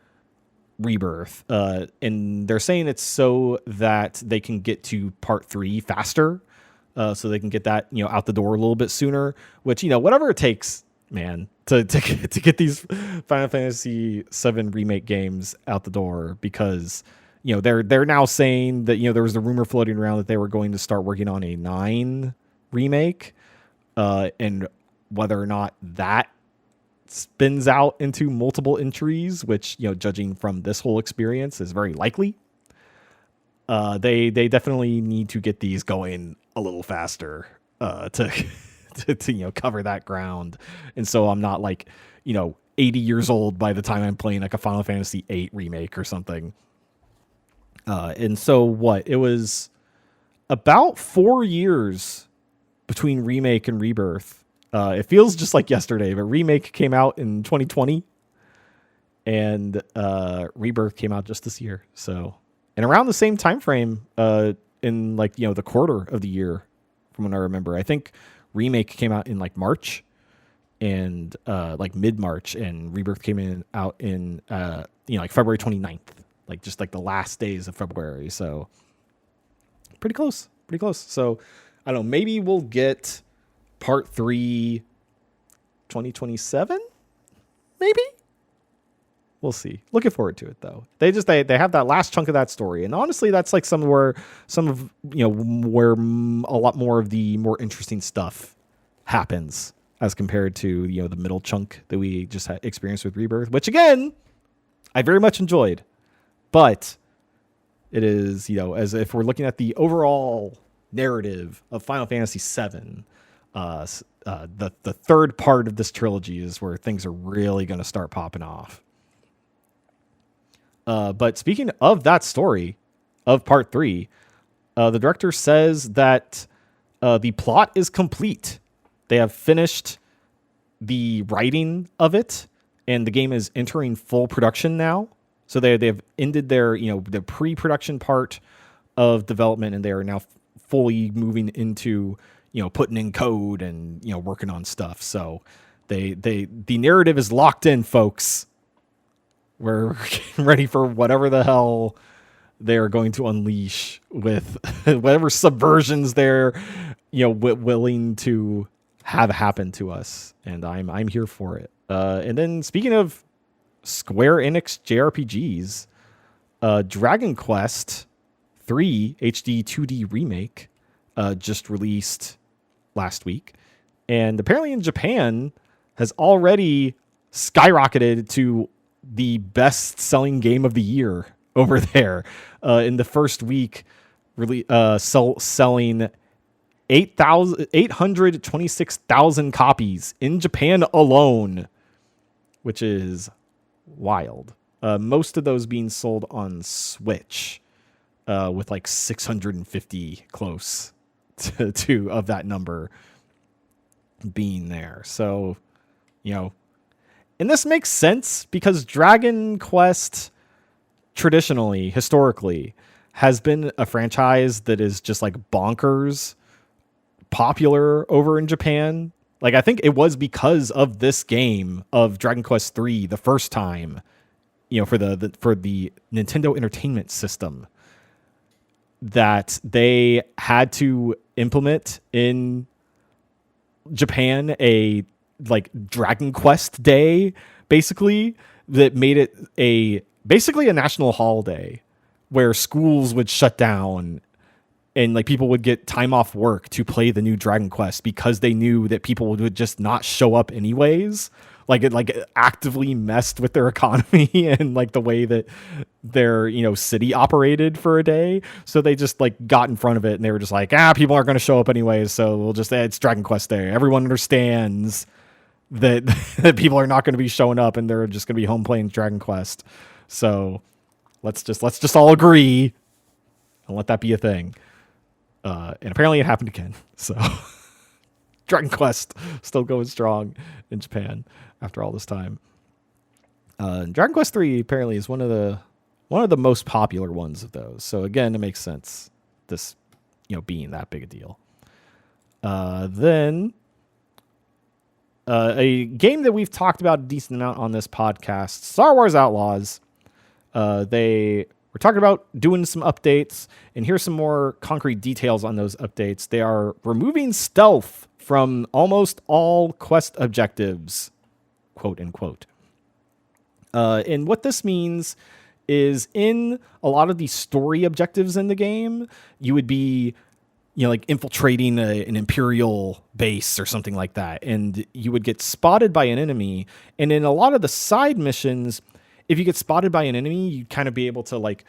Rebirth. And they're saying it's so that they can get to part 3 faster. So they can get that, out the door a little bit sooner, which, whatever it takes, man, to get these Final Fantasy VII Remake games out the door, because, they're now saying that, there was a rumor floating around that they were going to start working on a 9 remake, and whether or not that spins out into multiple entries, which, judging from this whole experience, is very likely. They definitely need to get these going a little faster, to cover that ground. And so I'm not 80 years old by the time I'm playing like a Final Fantasy VIII remake or something. And so it was about 4 years between Remake and Rebirth. It feels just like yesterday, but Remake came out in 2020 and Rebirth came out just this year. So, and around the same time frame, in the quarter of the year, from what I remember. I think Remake came out in March and mid-March, and Rebirth came out in February 29th, just the last days of February. So pretty close. So I don't know, maybe we'll get part 3 2027, maybe. We'll see. Looking forward to it though. They have that last chunk of that story, and honestly, that's where a lot more of the more interesting stuff happens as compared to the middle chunk that we just had experienced with Rebirth, which again I very much enjoyed. But it is, as if we're looking at the overall narrative of Final Fantasy VII, the third part of this trilogy is where things are really going to start popping off. But speaking of that story of part 3, the director says that the plot is complete. They have finished the writing of it, and the game is entering full production now. So they've ended their the pre-production part of development, and they are now fully moving into putting in code and working on stuff. So the narrative is locked in, folks. We're getting ready for whatever the hell they're going to unleash with whatever subversions they're, willing to have happen to us. And I'm here for it. And then speaking of Square Enix JRPGs, Dragon Quest III HD 2D remake just released last week, and apparently in Japan has already skyrocketed to the best-selling game of the year over there. In the first week, really selling 826,000 copies in Japan alone, which is wild. Most of those being sold on Switch, with 650 close to of that number being there. So, and this makes sense because Dragon Quest traditionally, historically, has been a franchise that is just bonkers popular over in Japan. I think it was because of this game of Dragon Quest III the first time, for the Nintendo Entertainment System, that they had to implement in Japan a Dragon Quest Day, basically, that made it basically a national holiday where schools would shut down and people would get time off work to play the new Dragon Quest because they knew that people would just not show up anyways. like it actively messed with their economy and like the way that their city operated for a day. So they just like got in front of it and they were just like, people aren't going to show up anyways, so we'll just it's Dragon Quest Day. Everyone understands that that people are not going to be showing up and they're just going to be home playing Dragon Quest. So let's just all agree and let that be a thing. And apparently it happened again. So Dragon Quest still going strong in Japan after all this time. Dragon Quest 3 apparently is one of the most popular ones of those. So again, it makes sense this being that big a deal. Then a game that we've talked about a decent amount on this podcast, Star Wars Outlaws. We're talking about doing some updates, and here's some more concrete details on those updates. They are removing stealth from almost all quest objectives, quote unquote. And what this means is in a lot of the story objectives in the game, you would be like infiltrating an Imperial base or something like that. And you would get spotted by an enemy. And in a lot of the side missions, if you get spotted by an enemy, you'd kind of be able to like,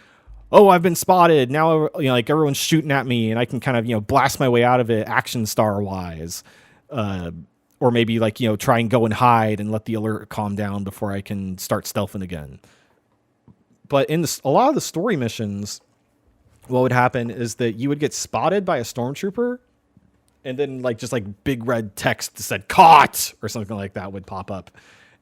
oh, I've been spotted. Now, like everyone's shooting at me and I can kind of, blast my way out of it action star wise. Or maybe like, try and go and hide and let the alert calm down before I can start stealthing again. But in a lot of the story missions, what would happen is that you would get spotted by a stormtrooper, and then like just like big red text that said "caught" or something like that would pop up,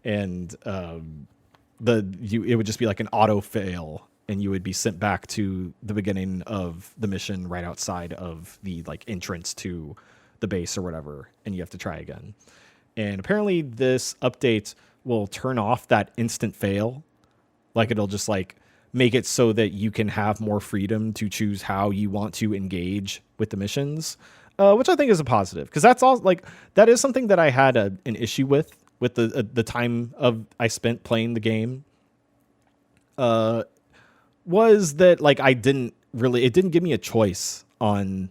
and it would just be like an auto fail, and you would be sent back to the beginning of the mission right outside of the like entrance to the base or whatever, and you have to try again. And apparently this update will turn off that instant fail. Like it'll just like make it so that you can have more freedom to choose how you want to engage with the missions, which I think is a positive, because that's all like that is something that I had an issue with the time of I spent playing the game. Was that like it didn't give me a choice on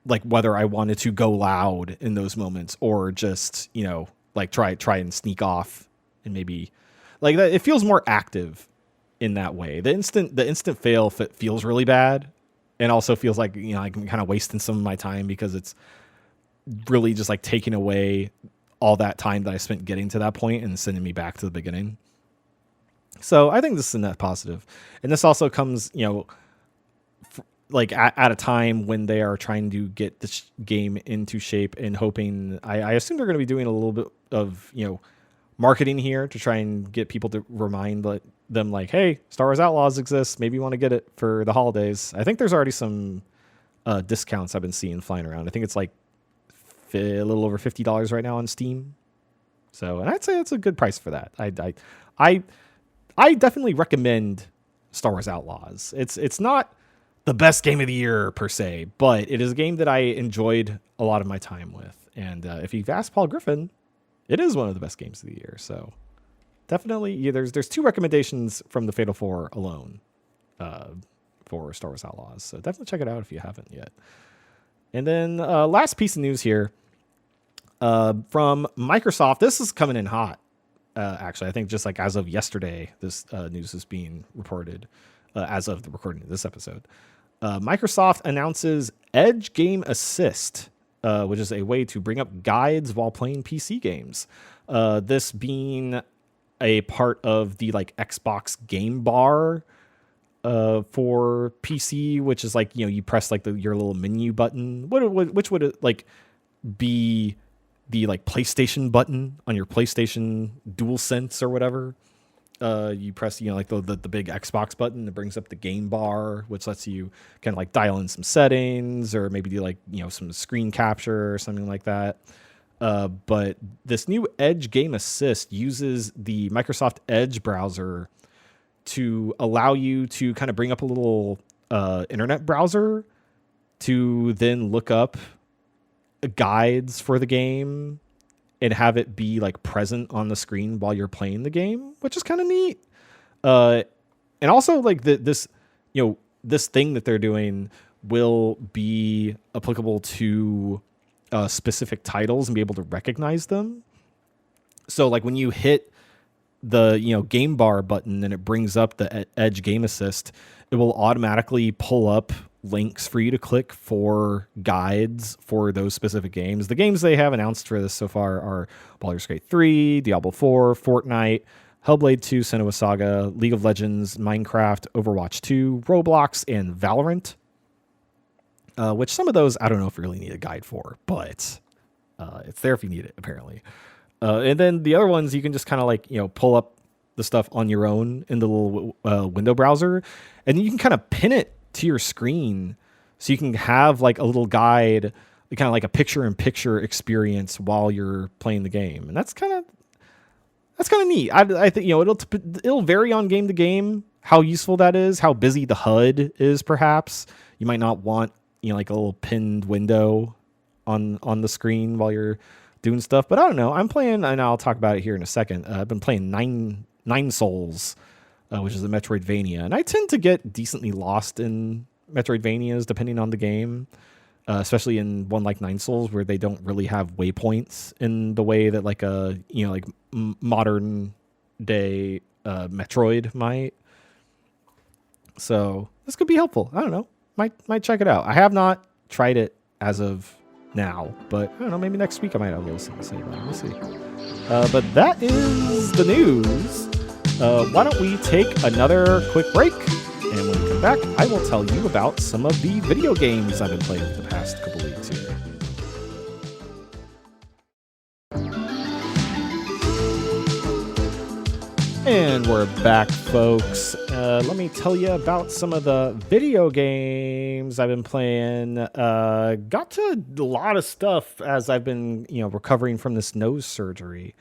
like whether I wanted to go loud in those moments or just like try and sneak off, and maybe like that. It feels more active in that way. The instant fail feels really bad, and also feels like I'm kind of wasting some of my time because it's really just like taking away all that time that I spent getting to that point and sending me back to the beginning. So I think this is a net positive, and this also comes like at a time when they are trying to get this game into shape and hoping. I assume they're going to be doing a little bit of marketing here to try and get people to remind them like, hey, Star Wars Outlaws exists. Maybe you want to get it for the holidays. I think there's already some discounts I've been seeing flying around. I think it's like a little over $50 right now on Steam. So, and I'd say it's a good price for that. I definitely recommend Star Wars Outlaws. It's not the best game of the year per se, but it is a game that I enjoyed a lot of my time with. And if you've asked Paul Griffin, it is one of the best games of the year. So definitely, there's 2 recommendations from the Fatal 4 alone for Star Wars Outlaws. So definitely check it out if you haven't yet. And then last piece of news here from Microsoft. This is coming in hot. Actually, I think just like as of yesterday, this news is being reported as of the recording of this episode. Microsoft announces Edge Game Assist, which is a way to bring up guides while playing PC games. This being a part of the like Xbox Game Bar for PC, which is like you press like your little menu button. Which would it like be the like PlayStation button on your PlayStation DualSense or whatever? You press like the big Xbox button that brings up the game bar, which lets you kind of like dial in some settings or maybe do like some screen capture or something like that. But this new Edge Game Assist uses the Microsoft Edge browser to allow you to kind of bring up a little internet browser to then look up guides for the game and have it be like present on the screen while you're playing the game, which is kind of neat. And also like this thing that they're doing will be applicable to specific titles and be able to recognize them. So like when you hit the game bar button and it brings up the Edge Game Assist, it will automatically pull up links for you to click for guides for those specific games. The games they have announced for this so far are Baldur's Gate 3, Diablo 4, Fortnite, Hellblade 2, Senua Saga, League of Legends, Minecraft, Overwatch 2, Roblox, and Valorant. Which some of those I don't know if you really need a guide for, but it's there if you need it, apparently. And then the other ones you can just kind of like, pull up the stuff on your own in the little window browser, and you can kind of pin it to your screen so you can have like a little guide, kind of like a picture-in-picture experience while you're playing the game. And that's kind of neat. I think, it'll vary on game to game how useful that is, how busy the HUD is perhaps. You might not want, like a little pinned window on the screen while you're doing stuff. But I don't know. I'm playing, and I'll talk about it here in a second. I've been playing Nine Souls, which is a Metroidvania. And I tend to get decently lost in Metroidvanias depending on the game, especially in one like Nine Souls where they don't really have waypoints in the way that like a, like modern day Metroid might. So this could be helpful. I don't know. Might check it out. I have not tried it as of now, but I don't know, maybe next week I might have a little something to say about it. We'll see. But that is the news. Why don't we take another quick break, and when we come back, I will tell you about some of the video games I've been playing for the past couple weeks here. And we're back, folks. Let me tell you about some of the video games I've been playing. Got to a lot of stuff as I've been, recovering from this nose surgery.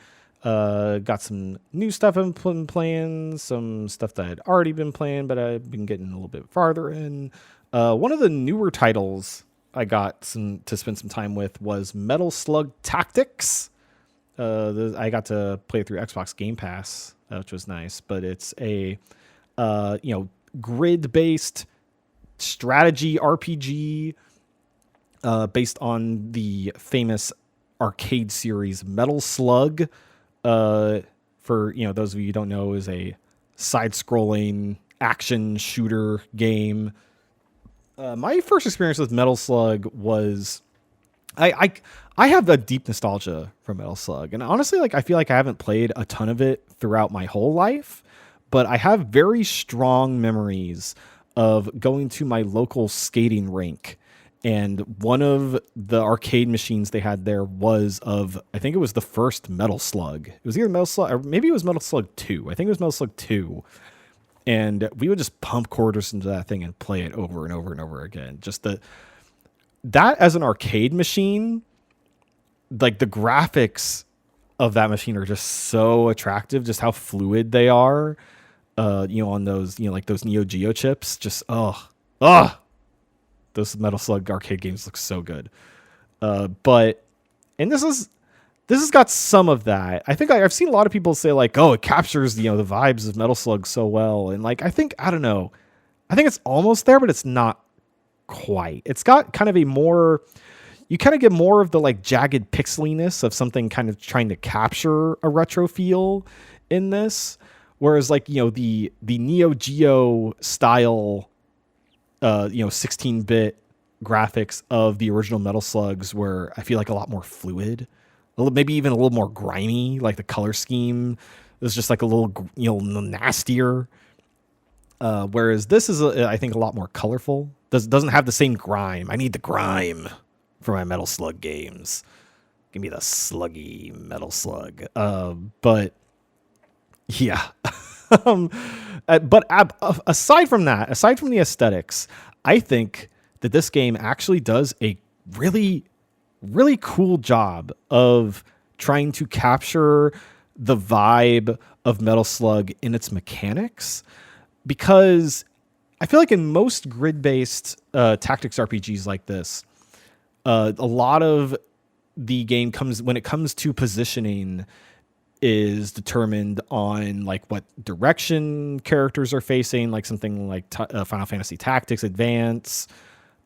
Got some new stuff I've been playing, some stuff that I'd already been playing, but I've been getting a little bit farther in. One of the newer titles I got to spend some time with was Metal Slug Tactics. I got to play through Xbox Game Pass, which was nice, but it's a grid-based strategy RPG based on the famous arcade series Metal Slug. For those of you who don't know, is a side-scrolling action shooter game. My first experience with Metal Slug was I have a deep nostalgia for Metal Slug, and honestly, I feel like I haven't played a ton of it throughout my whole life, but I have very strong memories of going to my local skating rink, and one of the arcade machines they had there was I think it was the first Metal Slug. It was either Metal Slug, or maybe it was Metal Slug 2. I think it was Metal Slug 2. And we would just pump quarters into that thing and play it over and over and over again. Just that as an arcade machine, like the graphics of that machine are just so attractive, just how fluid they are, on those, like those Neo Geo chips. Just, those Metal Slug arcade games look so good. And this has got some of that. I think I've seen a lot of people say like, oh, it captures, the vibes of Metal Slug so well. And like, I think it's almost there, but it's not quite. It's got kind of you kind of get more of the like jagged pixeliness of something kind of trying to capture a retro feel in this. Whereas like, the Neo Geo style, 16-bit graphics of the original Metal Slugs were, I feel like, a lot more fluid, maybe even a little more grimy. Like the color scheme is just like a little, nastier. Whereas this is, I think, a lot more colorful. Doesn't have the same grime. I need the grime for my Metal Slug games. Give me the sluggy Metal Slug. But yeah. But aside from the aesthetics, I think that this game actually does a really, really cool job of trying to capture the vibe of Metal Slug in its mechanics, because I feel like in most grid-based tactics RPGs like this, a lot of the game when it comes to positioning is determined on like what direction characters are facing, like something like Final Fantasy Tactics Advance,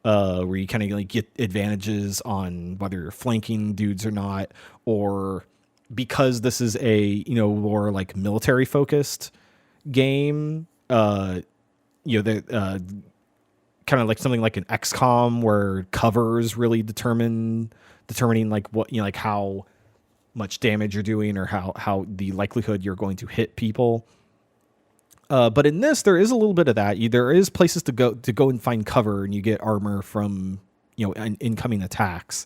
where you kind of like get advantages on whether you're flanking dudes or not, or because this is a, more like military focused game, the kind of like something like an XCOM where covers really determining like what, like how much damage you're doing or how the likelihood you're going to hit people. But in this, there is a little bit of that. There is places to go and find cover, and you get armor from, incoming attacks.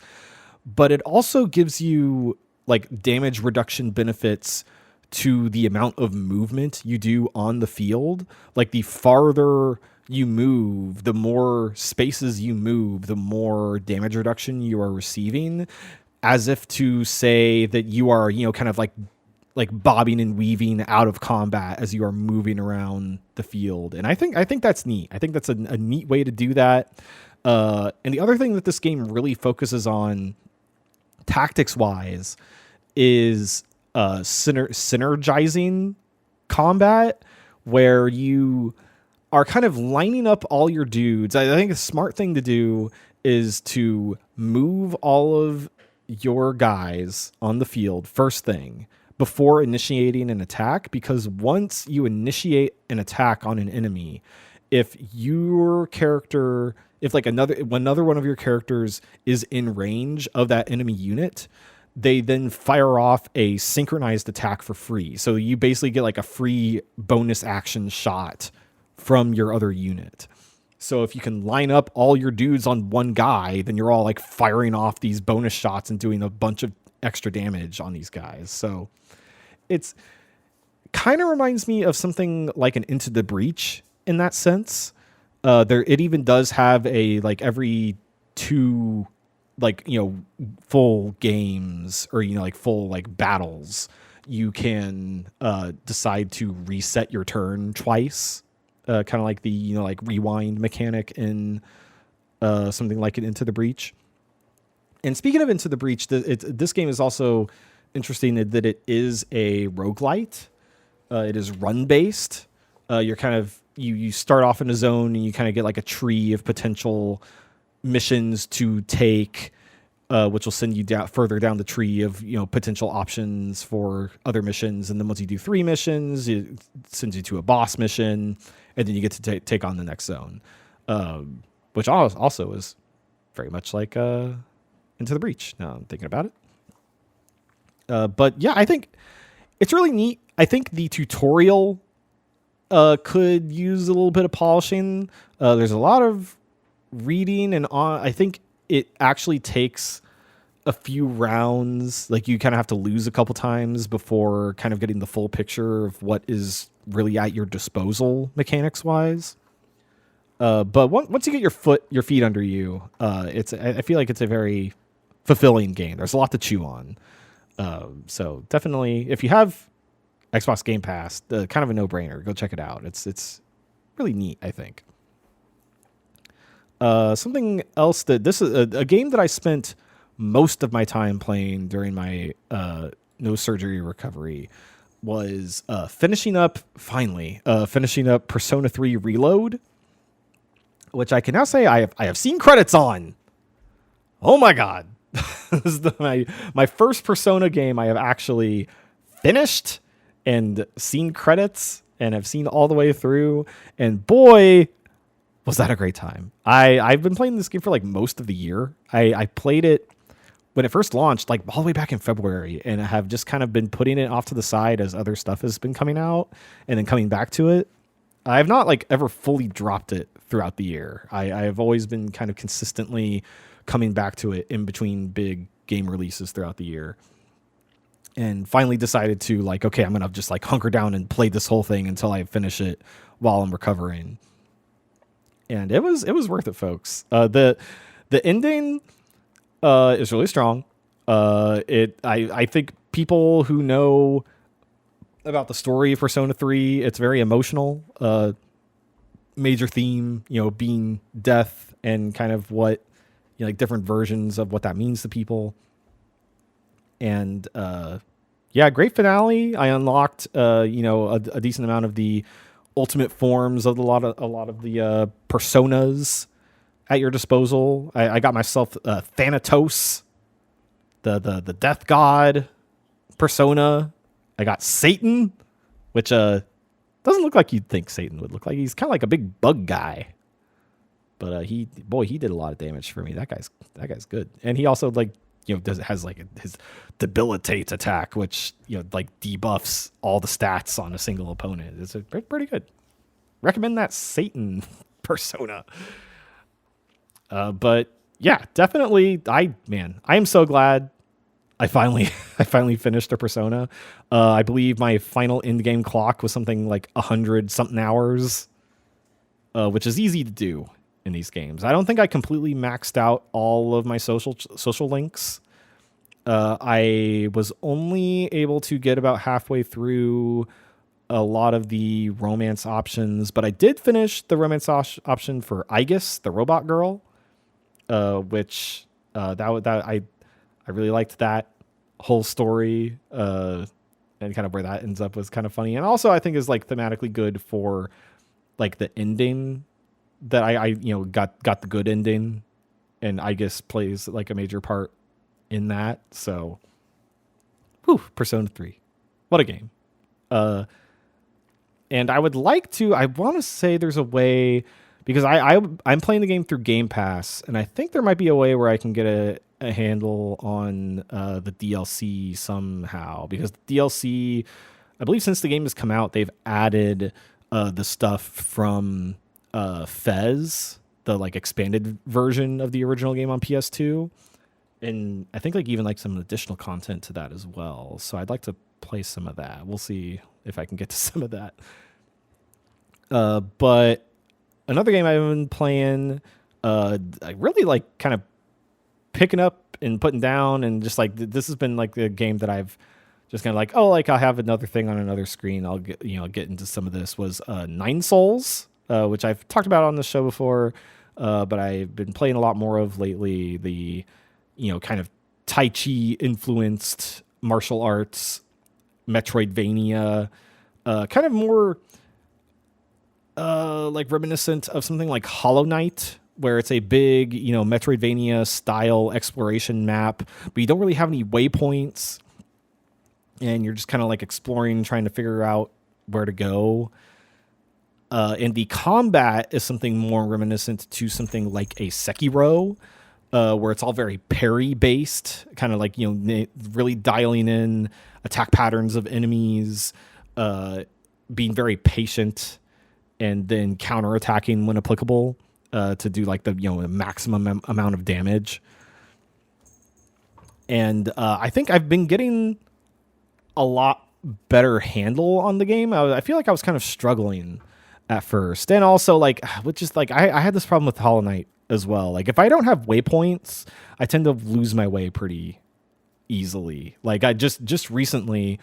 But it also gives you like damage reduction benefits to the amount of movement you do on the field. Like the farther you move, the more spaces you move, the more damage reduction you are receiving, as if to say that you are, kind of like bobbing and weaving out of combat as you are moving around the field. And I think that's neat. I think that's a neat way to do that. And the other thing that this game really focuses on tactics wise is synergizing combat, where you are kind of lining up all your dudes. I think a smart thing to do is to move all of your guys on the field first thing before initiating an attack, because once you initiate an attack on an enemy, if like another one of your characters is in range of that enemy unit, they then fire off a synchronized attack for free. So you basically get like a free bonus action shot from your other unit. So if you can line up all your dudes on one guy, then you're all like firing off these bonus shots and doing a bunch of extra damage on these guys. So it's kind of reminds me of something like an Into the Breach in that sense. It even does have a like every 2 like, full games or, like full like battles, you can decide to reset your turn twice. Kind of like the, like rewind mechanic in something like an Into the Breach. And speaking of Into the Breach, this game is also interesting that it is a roguelite. It is run-based. You're kind of, you start off in a zone and you kind of get like a tree of potential missions to take, which will send you further down the tree of, potential options for other missions. And then once you do 3 missions, it sends you to a boss mission, and then you get to take on the next zone, which also is very much like Into the Breach. Now I'm thinking about it. But yeah, I think it's really neat. I think the tutorial could use a little bit of polishing. There's a lot of reading, and I think it actually takes a few rounds. Like you kind of have to lose a couple times before kind of getting the full picture of what is really at your disposal mechanics wise. But once you get your feet under you, I feel like it's a very fulfilling game. There's a lot to chew on. So definitely, if you have Xbox Game Pass, kind of a no-brainer. Go check it out. It's really neat, I think. Something else this is a game that I spent most of my time playing during my no surgery recovery was finishing up Persona 3 Reload, which I can now say I have seen credits on. Oh my god. This is my first Persona game I have actually finished and seen credits and have seen all the way through, and boy, was that a great time. I've been playing this game for like most of the year. I played it when it first launched, like all the way back in February, and I have just kind of been putting it off to the side as other stuff has been coming out and then coming back to it. I've not like ever fully dropped it throughout the year. I have always been kind of consistently coming back to it in between big game releases throughout the year. And finally decided to like, okay, I'm going to just like hunker down and play this whole thing until I finish it while I'm recovering. And it was worth it, folks. The ending is really strong. I think people who know about the story of Persona 3, it's very emotional. Major theme, being death and kind of what, like different versions of what that means to people. And great finale. I unlocked a decent amount of the ultimate forms of a lot of the personas at your disposal. I got myself Thanatos, the death god, Persona. I got Satan, which doesn't look like you'd think Satan would look like. He's kind of like a big bug guy. But he did a lot of damage for me. That guy's good. And he also has his debilitate attack, which like debuffs all the stats on a single opponent. It's pretty good. Recommend that Satan Persona. But yeah, definitely. I am so glad I finally finished a Persona. I believe my final end game clock was something like 100 something hours, which is easy to do in these games. I don't think I completely maxed out all of my social links. I was only able to get about halfway through a lot of the romance options, but I did finish the romance option for Aegis, the robot girl, which I really liked that whole story, and kind of where that ends up was kind of funny, and also I think is like thematically good for like the ending that I got the good ending, and Aegis plays like a major part in that. So, Persona 3, what a game! And I want to say there's a way, because I'm playing the game through Game Pass, and I think there might be a way where I can get a handle on the DLC somehow, because the DLC, I believe since the game has come out, they've added the stuff from Fez, the like expanded version of the original game on PS2, and I think like even like some additional content to that as well. So I'd like to play some of that. We'll see if I can get to some of that. But another game I've been playing, I really like kind of picking up and putting down, and just like this has been like the game that I've just kind of like, I'll have another thing on another screen. I'll get into some of this. Was Nine Souls, which I've talked about on the show before, but I've been playing a lot more of lately. The kind of Tai Chi influenced martial arts, Metroidvania, kind of more like reminiscent of something like Hollow Knight, where it's a big, Metroidvania style exploration map, but you don't really have any waypoints, and you're just kind of like exploring, trying to figure out where to go. And the combat is something more reminiscent to something like a Sekiro, where it's all very parry based, kind of like, really dialing in attack patterns of enemies, being very patient, and then counterattacking when applicable, to do like the maximum amount of damage. And I think I've been getting a lot better handle on the game. I feel like I was kind of struggling at first, and also like, which is like I had this problem with Hollow Knight as well. Like if I don't have waypoints, I tend to lose my way pretty easily. Like I just recently,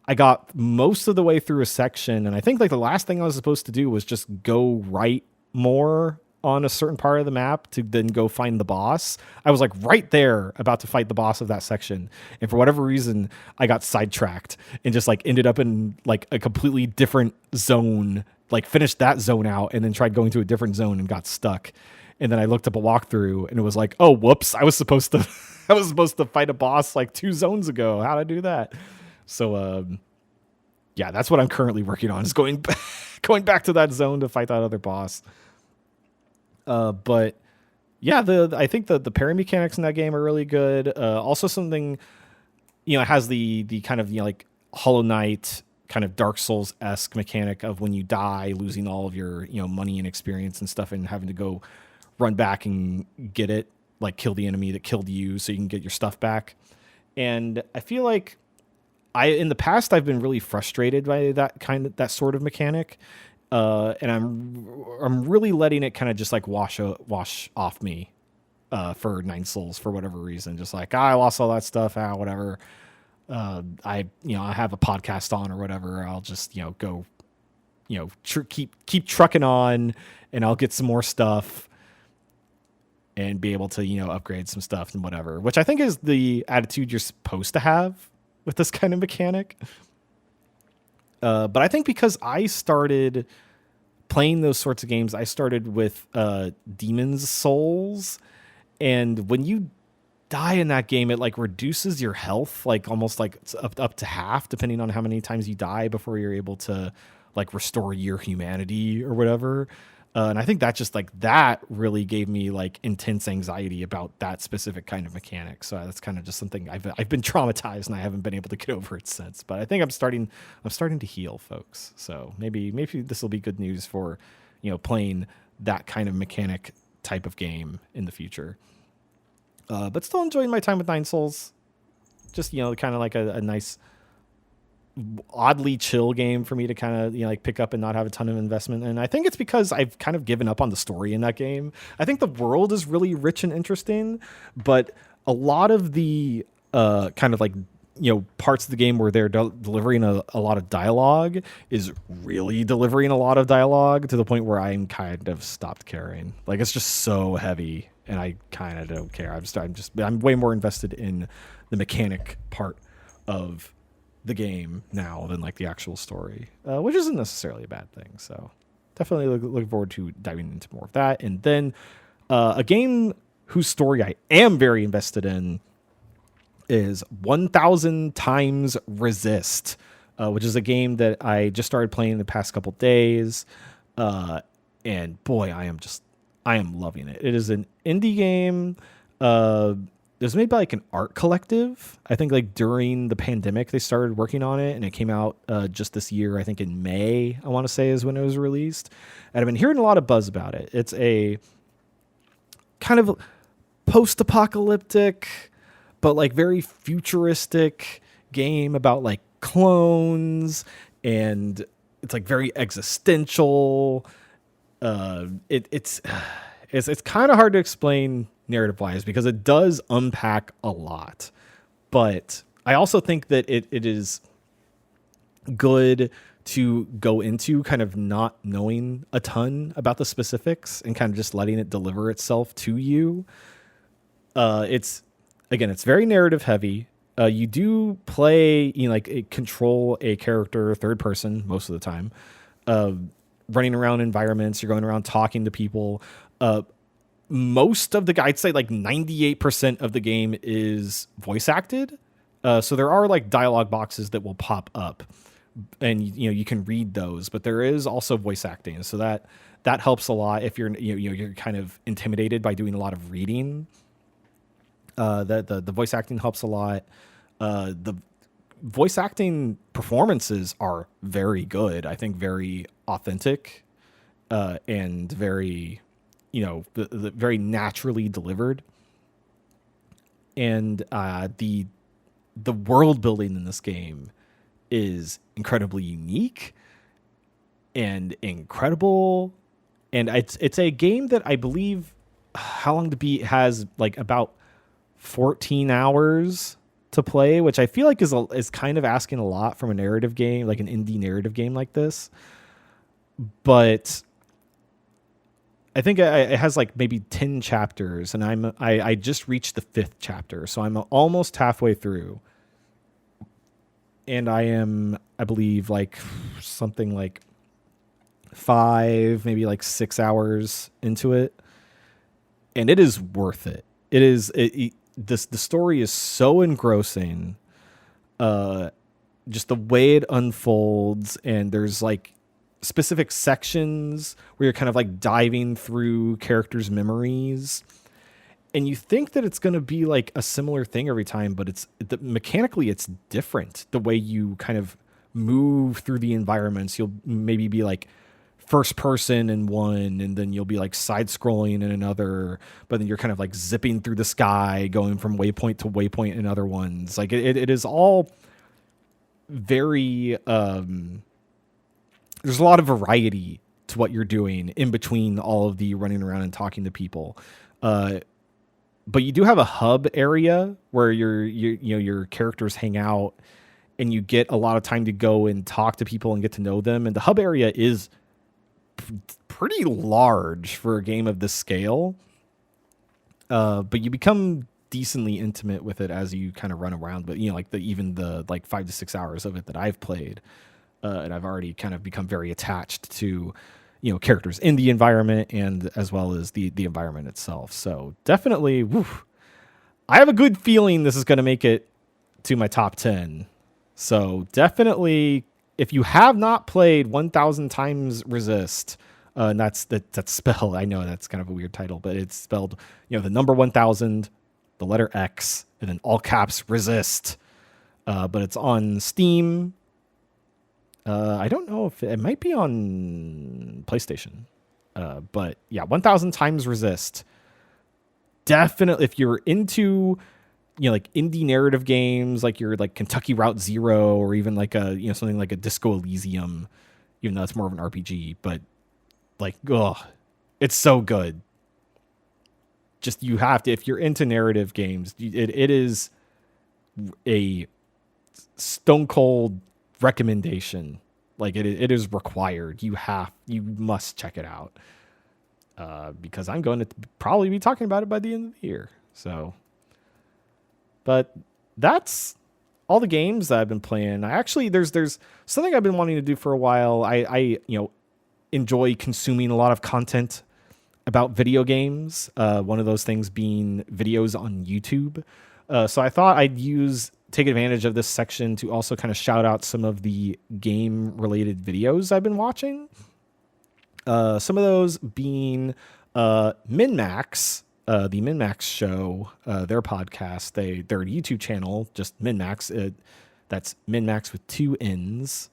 I got most of the way through a section, and I think like the last thing I was supposed to do was just go right more on a certain part of the map to then go find the boss. I was like right there about to fight the boss of that section, and for whatever reason I got sidetracked and just like ended up in like a completely different zone, like finished that zone out and then tried going to a different zone and got stuck. And then I looked up a walkthrough and it was like, oh whoops, I was supposed to fight a boss like 2 zones ago. How'd I do that? So yeah, that's what I'm currently working on, is going back to that zone to fight that other boss. But yeah, I think the parry mechanics in that game are really good. Also something, it has the kind of, like Hollow Knight kind of Dark Souls-esque mechanic of when you die, losing all of your, money and experience and stuff, and having to go run back and get it, like kill the enemy that killed you so you can get your stuff back. And I feel like in the past I've been really frustrated by that sort of mechanic. And I'm really letting it kind of just like wash off me, for Nine Souls for whatever reason. Just like, I lost all that stuff, whatever. I have a podcast on or whatever. I'll just, go, keep trucking on, and I'll get some more stuff and be able to, upgrade some stuff and whatever, which I think is the attitude you're supposed to have with this kind of mechanic. But I think because I started playing those sorts of games, I started with Demon's Souls, and when you die in that game, it like reduces your health, like almost like it's up to half, depending on how many times you die before you're able to like restore your humanity or whatever. And I think that just like that really gave me like intense anxiety about that specific kind of mechanic. So that's kind of just something I've been traumatized and I haven't been able to get over it since. But I think I'm starting to heal, folks. So maybe this will be good news for, playing that kind of mechanic type of game in the future. But still enjoying my time with Nine Souls. Just, kind of like a nice, oddly chill game for me to kind of, like pick up and not have a ton of investment. And I think it's because I've kind of given up on the story in that game. I think the world is really rich and interesting, but a lot of the kind of like, parts of the game where they're delivering a lot of dialogue is really delivering a lot of dialogue to the point where I'm kind of stopped caring. Like, it's just so heavy and I kind of don't care. I'm way more invested in the mechanic part of the game now than like the actual story, which isn't necessarily a bad thing. So definitely looking forward to diving into more of that. And then a game whose story I am very invested in is 1000 Times Resist, which is a game that I just started playing in the past couple days. And boy, I am loving it. It is an indie game. It was made by like an art collective. I think like during the pandemic, they started working on it and it came out just this year. I think in May, I want to say is when it was released. And I've been hearing a lot of buzz about it. It's a kind of post-apocalyptic, but like very futuristic game about like clones, and it's like very existential. It's kind of hard to explain narrative wise because it does unpack a lot, but I also think that it is good to go into kind of not knowing a ton about the specifics and kind of just letting it deliver itself to you. It's very narrative heavy. You do play, control a character third person most of the time, running around environments. You're going around talking to people. Most of I'd say like 98% of the game is voice acted. So there are like dialogue boxes that will pop up and, you can read those, but there is also voice acting. So that helps a lot if you're kind of intimidated by doing a lot of reading. The voice acting helps a lot. The voice acting performances are very good. I think very authentic, and very, very naturally delivered. And the world building in this game is incredibly unique and incredible. And it's a game that I believe How Long to Beat has like about 14 hours to play, which I feel like is kind of asking a lot from a narrative game, like an indie narrative game like this. But I think it has like maybe 10 chapters, and I just reached the 5th chapter, so I'm almost halfway through. And I am, I believe, like something like 5, maybe like 6 hours into it, and it is worth it. The story is so engrossing. Just the way it unfolds, and there's like specific sections where you're kind of like diving through characters' memories, and you think that it's going to be like a similar thing every time, but mechanically it's different. The way you kind of move through the environments, you'll maybe be like first person in one, and then you'll be like side scrolling in another, but then you're kind of like zipping through the sky, going from waypoint to waypoint in other ones. Like it is all very, there's a lot of variety to what you're doing in between all of the running around and talking to people. But you do have a hub area where your characters hang out, and you get a lot of time to go and talk to people and get to know them. And the hub area is pretty large for a game of this scale. But you become decently intimate with it as you kind of run around. But even the 5 to 6 hours of it that I've played, and I've already kind of become very attached to characters in the environment, and as well as the environment itself. So definitely, I have a good feeling this is going to make it to my top 10. So definitely, if you have not played 1000 times resist, and that's spelled, I know that's kind of a weird title, but it's spelled, the number 1000, the letter X, and then all caps resist. But it's on Steam. I don't know if it might be on PlayStation. But yeah, 1000 times resist. Definitely, if you're into, like indie narrative games, like your like Kentucky Route Zero, or even like a, something like a Disco Elysium, even though it's more of an RPG, but like, it's so good. Just, you have to, if you're into narrative games, it is a stone cold recommendation. Like it is required. You must check it out. Because I'm going to probably be talking about it by the end of the year. So, but that's all the games that I've been playing. I actually, there's something I've been wanting to do for a while. I enjoy consuming a lot of content about video games. One of those things being videos on YouTube. So I thought I'd take advantage of this section to also kind of shout out some of the game related videos I've been watching. Some of those being MinMax, the MinMax Show, their podcast, their YouTube channel, just MinMax. That's MinMax with 2 N's.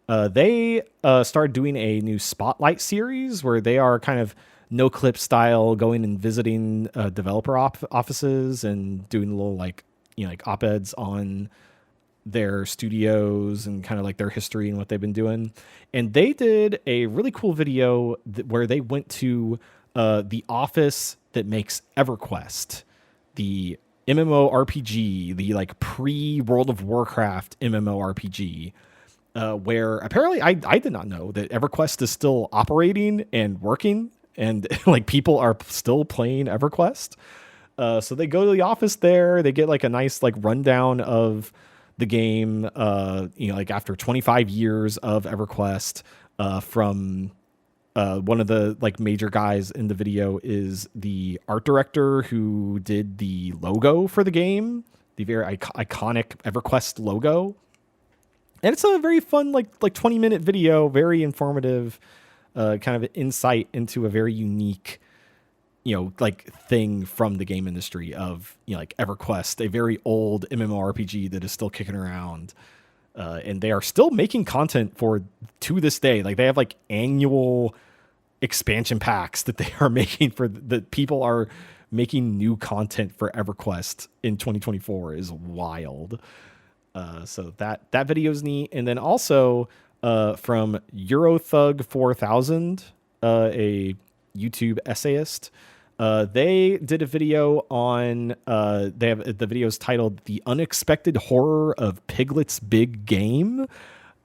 They started doing a new spotlight series where they are kind of no clip style, going and visiting developer offices and doing little like op-eds on their studios and kind of like their history and what they've been doing. And they did a really cool video where they went to the office that makes EverQuest, the MMORPG, the like pre-World of Warcraft MMORPG, where apparently I did not know that EverQuest is still operating and working, and like people are still playing EverQuest. So they go to the office there, they get like a nice like rundown of the game, like after 25 years of EverQuest, from one of the like major guys in the video is the art director who did the logo for the game, the very iconic EverQuest logo. And it's a very fun, like 20-minute video, very informative, kind of insight into a very unique, like thing from the game industry of, like EverQuest, a very old MMORPG that is still kicking around. And they are still making content to this day. Like they have like annual expansion packs that they are making that people are making new content for EverQuest in 2024 is wild. So that video is neat. And then also from Eurothug 4000, a YouTube essayist, they did a video on, they have the videos titled The Unexpected Horror of Piglet's Big Game,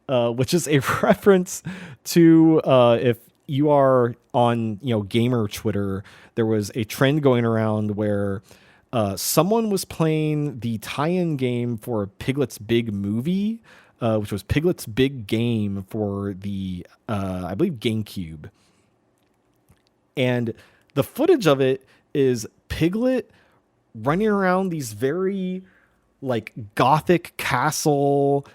which is a reference to, if you are on, gamer Twitter, there was a trend going around where someone was playing the tie-in game for Piglet's Big Movie, which was Piglet's Big Game for the, I believe, GameCube. And the footage of it is Piglet running around these very like gothic castle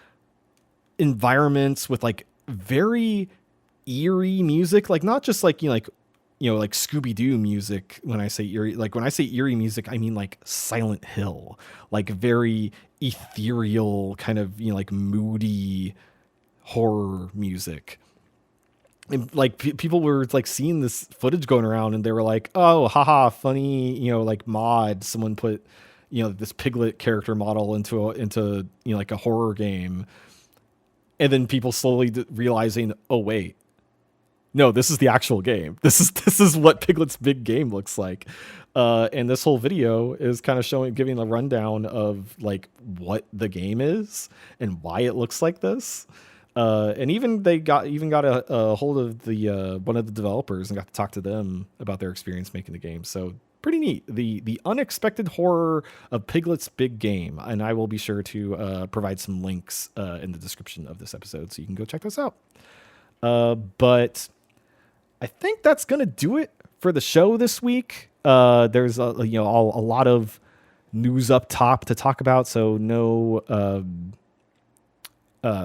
environments with like very eerie music, like not just like, like Scooby-Doo music. When I say eerie music, I mean like Silent Hill, like very ethereal kind of, like moody horror music. And like people were like seeing this footage going around and they were like, oh, haha, funny, like mod. Someone put, this Piglet character model into like a horror game. And then people slowly realizing, oh, wait, no, this is the actual game. This is what Piglet's Big Game looks like. And this whole video is kind of giving a rundown of like what the game is and why it looks like this. And even they got a hold of the one of the developers and got to talk to them about their experience making the game. So pretty neat. The Unexpected Horror of Piglet's Big Game. And I will be sure to provide some links in the description of this episode so you can go check this out. But I think that's going to do it for the show this week. There's a lot of news up top to talk about, so no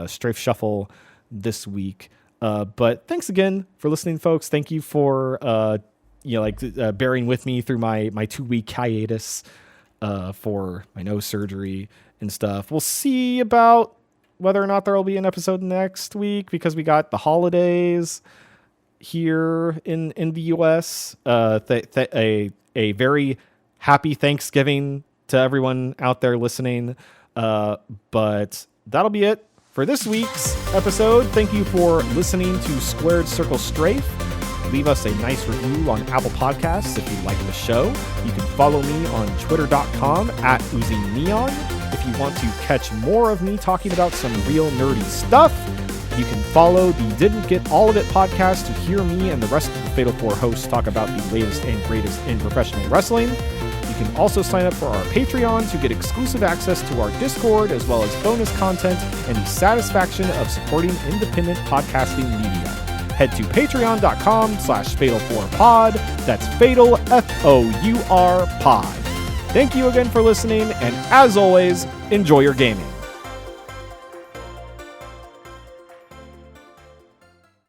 Strafe Shuffle this week. But thanks again for listening, folks. Thank you for bearing with me through my 2-week hiatus for my nose surgery and stuff. We'll see about whether or not there will be an episode next week, because we got the holidays here in the US. A very happy Thanksgiving to everyone out there listening. But that'll be it for this week's episode. Thank you for listening to Squared Circle Strafe. Leave us a nice review on Apple Podcasts if you like the show. You can follow me on twitter.com @UziNeon. If you want to catch more of me talking about some real nerdy stuff, you can follow the Didn't Get All of It podcast to hear me and the rest of the Fatal 4 hosts talk about the latest and greatest in professional wrestling. You can also sign up for our Patreon to get exclusive access to our Discord, as well as bonus content and the satisfaction of supporting independent podcasting media. Head to patreon.com/Fatal4Pod. That's Fatal, FOUR Pod. Thank you again for listening, and as always, enjoy your gaming.